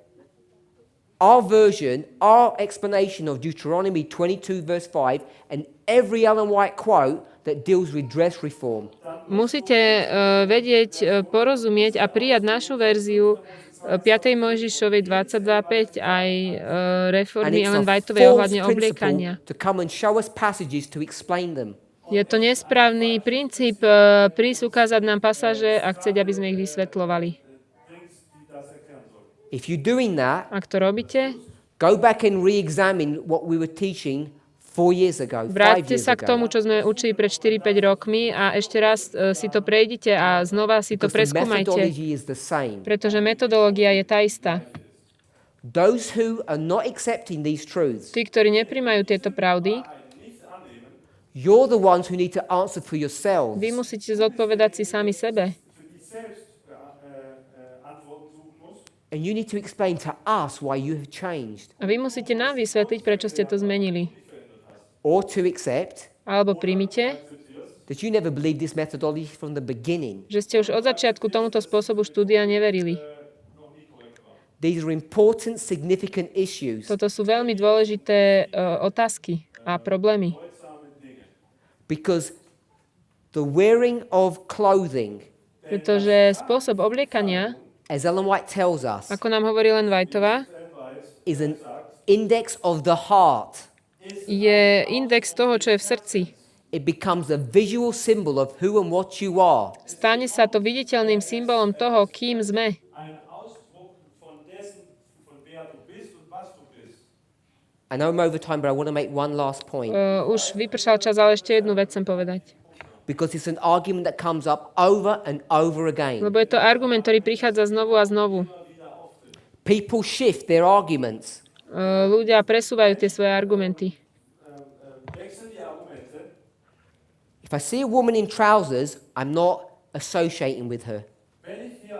our version, our explanation of Deuteronomy 22 verse 5 and every Ellen White quote that deals with dress reform. musíte vedieť, porozumieť a prijať našu verziu 5. Mojžišovej 22.5 aj And reformy it's Ellen a Whiteovej false ohľadne obliekania. principle to come and show us passages to explain them. Je to nesprávny princíp prísť ukázať nám pasáže a chcieť, aby sme ich vysvetľovali. If you're doing that, Ak to robíte, go back and re-examine what we were teaching 4 years ago, 5 vráťte years sa k tomu, ago. čo sme učili pred 4-5 rokmi a ešte raz si to prejdite a znova si to Because the preskúmajte, methodology is the same. pretože metodológia je tá istá. Those who are not accepting these truths, Tí, ktorí nepríjmajú tieto pravdy, you're the ones who need to answer for yourselves. vy musíte zodpovedať si sami sebe. And you need to explain to us why you have changed. A vy musíte nám vysvetliť, prečo ste to zmenili. Or to accept Alebo príjmite, that you never believed this methodology from the beginning. že ste už od začiatku tomuto spôsobu štúdia neverili. These are important, significant issues. Toto sú veľmi dôležité otázky a problémy. Because the wearing of clothing, Pretože spôsob obliekania, as Ellen White tells us, ako nám hovorí Ellen Whiteová, is an index of the heart. je index toho, čo je v srdci. It becomes a visual symbol of who and what you are. Stane sa to viditeľným symbolom toho, kým sme. I know I'm over time, but I want to make one last point. Už vypršal čas, ale ešte jednu vec chcem povedať. Because it's an argument that comes up over and over again. Lebo je to argument, ktorý prichádza znovu a znovu. People shift their arguments. Ľudia presúvajú tie svoje argumenty. If I see a woman in trousers, I'm not associating with her.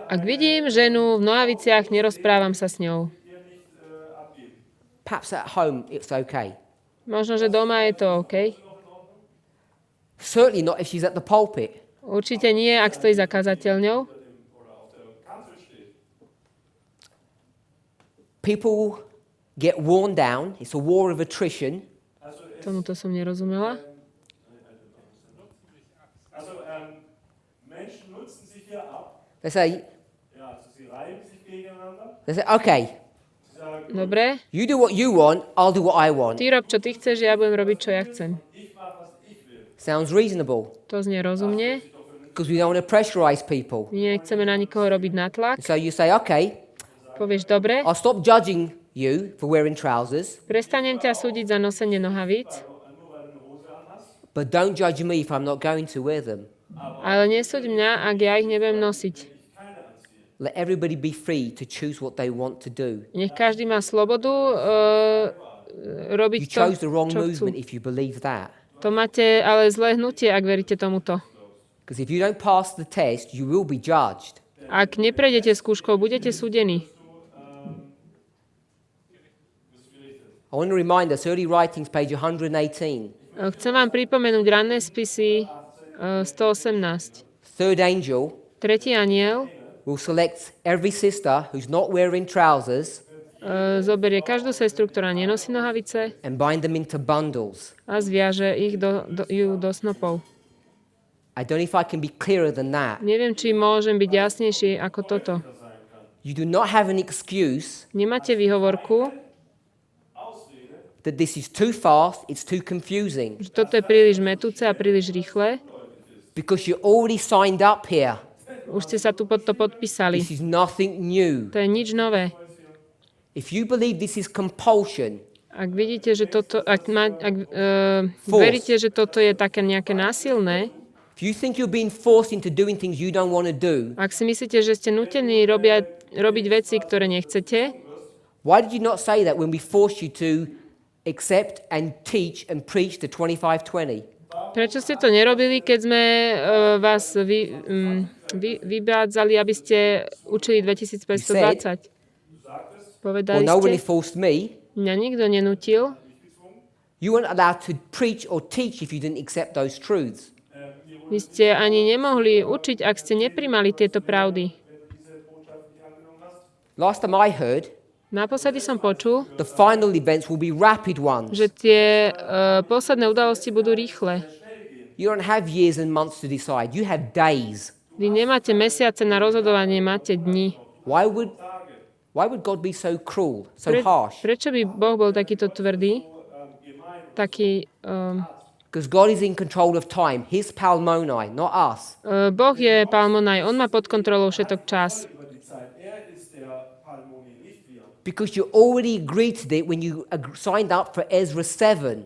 Ak vidím ženu v nohaviciach, nerozprávam sa s ňou. Perhaps at home it's okay. Možno, že doma je to OK. Certainly not if she's at the pulpit. Určite nie, ak stojí za kazateľňou. People get worn down. It's a war of attrition. Tomuto som nerozumela. They say, okay, Dobre, you do what you want, I'll do what I want. ty rob, čo ty chceš, ja budem robiť, čo ja chcem. Sounds reasonable To znie rozumne. because we don't want to pressurize people. My nechceme na nikoho robiť natlak. So you say, okay, Povieš, dobre, I'll stop judging you for wearing trousers, prestanem ťa súdiť za nosenie nohavíc, but don't judge me if I'm not going to wear them. ale nesúď mňa, ak ja ich nebudem nosiť. Let everybody be free to choose what they want to do. Nech každý má slobodu robiť You to, chose the wrong čo chcú. movement if you believe that. To máte ale zlé hnutie, ak veríte tomuto. Because if you don't pass the test, you will be judged. Ak neprejdete skúškou, budete súdení. I want to remind us, early writings, page 118. Chcem vám pripomenúť ranné spisy 118. Third angel Tretí anjel will select every sister who's not wearing trousers zoberie každú sestru, ktorá nenosí nohavice and bind them into bundles. a zviaže ich do snopov. I don't know if I can be clearer than that. Neviem, či môžem byť jasnejší ako toto. You do not have an excuse Nemáte výhovorku, that this is too fast, it's too confusing, že toto je príliš metúce a príliš rýchle. because you're already signed up here. Už ste sa tu pod to podpísali. This is nothing new. To je nič nové. If you believe this is compulsion, Ak vidíte, že toto, ak veríte, že toto je také nejaké násilné, if you think you're being forced into doing things you don't want to do, ak si myslíte, že ste nútení robiť veci, ktoré nechcete, why did you not say that when we forced you to accept and teach and preach the 25-20? prečo ste to nerobili, keď sme vás vybádzali, aby ste učili 2520? Well, Povedali no one ste, forced me. mňa nikto nenútil. You weren't allowed to preach or teach if you didn't accept those truths. Vy ste ani nemohli učiť, ak ste neprimali tieto pravdy. Last time I heard, Naposledy som počul, the final events will be rapid ones. že tie posledné udalosti budú rýchle. You don't have years and months to decide. You have days. Vy nemáte mesiace na rozhodovanie, máte dni. Why would God be so cruel, so harsh? Prečo by Boh bol takýto tvrdý? Taký... Because God is in control of time. His palmonai, not us. Boh je Palmonaj, on má pod kontrolou všetok čas. Because you already agreed to it when you signed up for Ezra 7.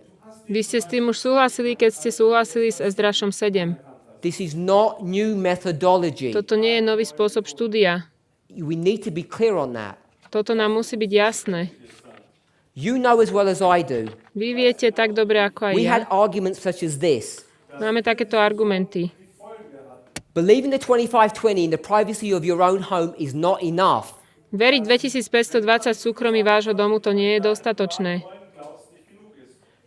Vy ste s tým už súhlasili, keď ste súhlasili s Ezdrašom 7. This is not new methodology. Toto nie je nový spôsob štúdia. We need to be clear on that. Toto nám musí byť jasné. You know as well as I do. Vy viete tak dobre ako aj We ja. had arguments such as this. Máme takéto argumenty. Believing the 2520 in the privacy of your own home is not enough. Veriť 2520 v súkromí vášho domu to nie je dostatočné.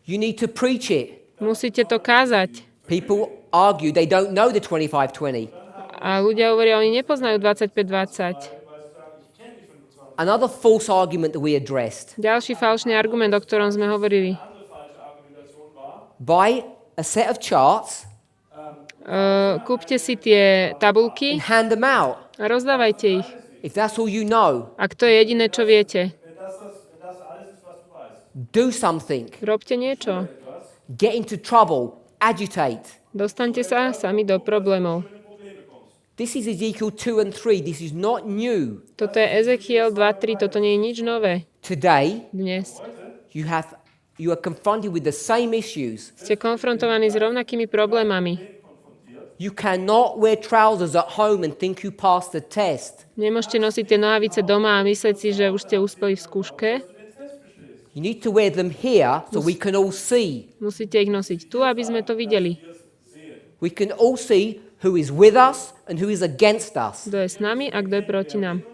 You need to preach it. Musíte to kázať. People argue they don't know the 2520. A ľudia hovoria, oni nepoznajú 2520. Another false argument that we addressed. Ďalší falšný argument, o ktorom sme hovorili. Buy a set of charts Kúpte si tie tabulky and hand them out. a rozdávajte ich. If that's all you know, Ak to je jediné, čo viete, do something. robte niečo. Get into trouble. Agitate. Dostaňte sa sami do problémov. This is Ezekiel 2 and 3. This is not new. Toto je Ezekiel 2.3, toto nie je nič nové. Today, Dnes you are confronted with the same issues. ste konfrontovaní s rovnakými problémami. You cannot wear trousers at home and think you passed the test. Nemôžete nosiť tie nohavice doma a myslieť si, že už ste uspeli v skúške. You need to wear them here so we can all see. Musíte ich nosiť tu, aby sme to videli. We can all see who is with us and who is against us. Kto je s nami a kto je proti nám.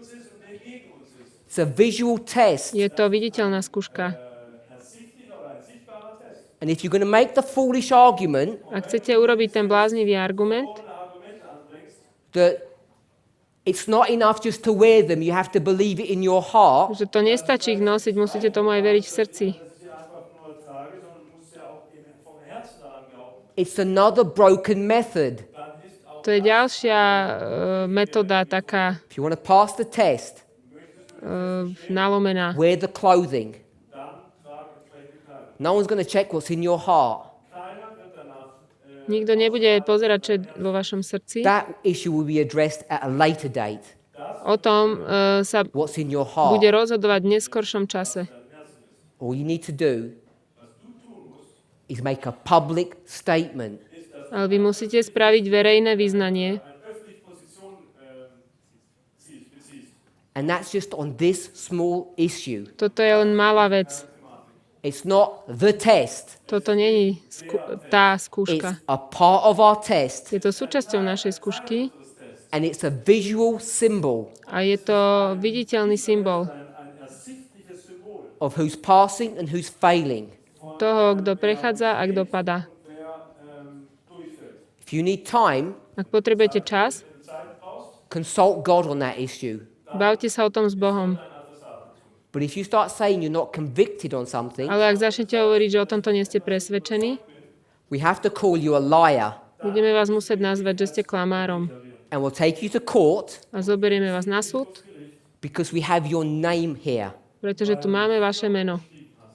It's a visual test. Je to viditeľná skúška. And if you're going to make the foolish argument Ak chcete urobiť ten bláznivý argument, that it's not enough just to wear them, you have to believe it in your heart, že to nestačí ich nosiť, musíte tomu aj veriť v srdci. it's another broken method. To je ďalšia metóda, taká If you want to pass the test, nalomená. wear the clothing. No one's going to check what's in your heart. Nikto nebude pozerať, čo je vo vašom srdci. That issue will be addressed at a later date. O tom sa What's in your bude heart. rozhodovať v neskoršom čase. All you need to do is make a public statement. Ale vy musíte spraviť verejné vyznanie. And that's just on this small issue. Toto je len malá vec. It's not the test. Toto nie je tá It's skúška. a part of our test. Je to súčasťou našej skúšky And it's a visual symbol a je to viditeľný symbol of who's passing and who's failing. toho, kto prechádza a kto padá. If you need time, Ak potrebujete čas, consult God on that issue. bavte sa o tom s Bohom. But if you start saying you're not convicted on something, Ale ak začnete hovoriť, že o tomto nie ste presvedčení, we have to call you a liar budeme vás musieť nazvať, že ste klamárom. and we'll take you to court A zoberieme vás na súd, because we have your name here. pretože tu máme vaše meno.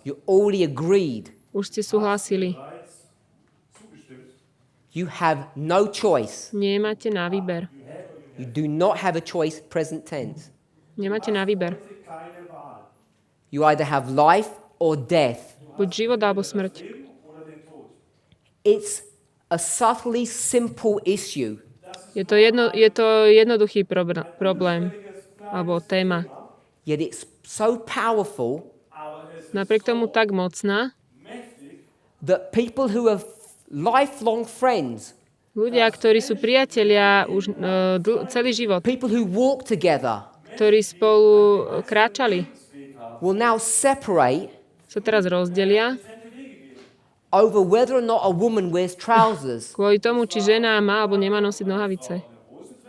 You already agreed. Už ste súhlasili. You have no choice. Nemáte na výber. You do not have a choice, present tense. Nemáte na výber. You either have life or death. Buď život alebo smrť. It's a subtly simple issue. Je to jednoduchý problém alebo téma. Yet it's so powerful Napriek tomu tak mocná, that people who are lifelong friends, ľudia, ktorí sú priatelia už celý život, people who walk together, ktorí spolu kráčali, will now separate sa teraz rozdelia over whether or not a woman wears trousers. Kvôli tomu, či žena má alebo nemá nosiť nohavice.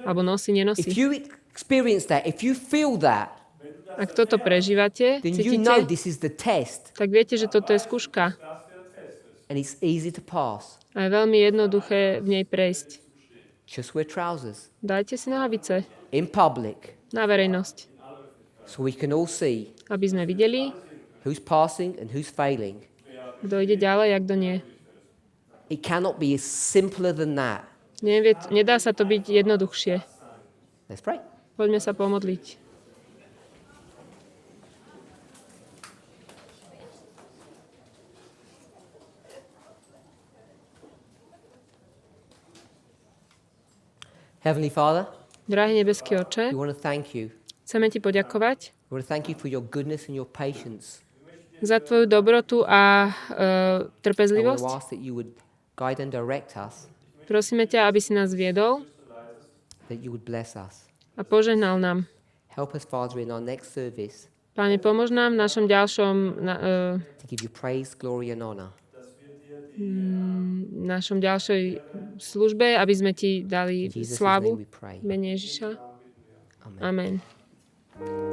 Alebo nosí, nenosí. If you experience that, if you feel that, Ak toto prežívate, then you know cítite, this is the test tak viete, že toto je skúška. and it's easy to pass. A je veľmi jednoduché v nej prejsť. Just wear trousers Dajte si nohavice in public na verejnosť, so we can all see aby sme videli, who's passing and who's failing. kto ide ďalej a kto nie. It cannot be simpler than that. Nedá sa to byť jednoduchšie. Let's pray. Poďme sa pomodliť. Heavenly Father, Drahý nebeský Oče, we want to thank you. chceme ti poďakovať We want to thank you for your goodness and your patience. za tvoju dobrotu a I want to trpezlivosť. ask that you would guide and direct us, Prosíme ťa, aby si nás viedol that you would bless us. a požehnal nám. Help us, Father, in our next service Páne, pomôž nám v našom ďalšom, to give you praise, glory and honor. našom ďalšej službe, aby sme ti dali In Jesus' name slávu we pray. v mene Ježiša. Amen. Amen.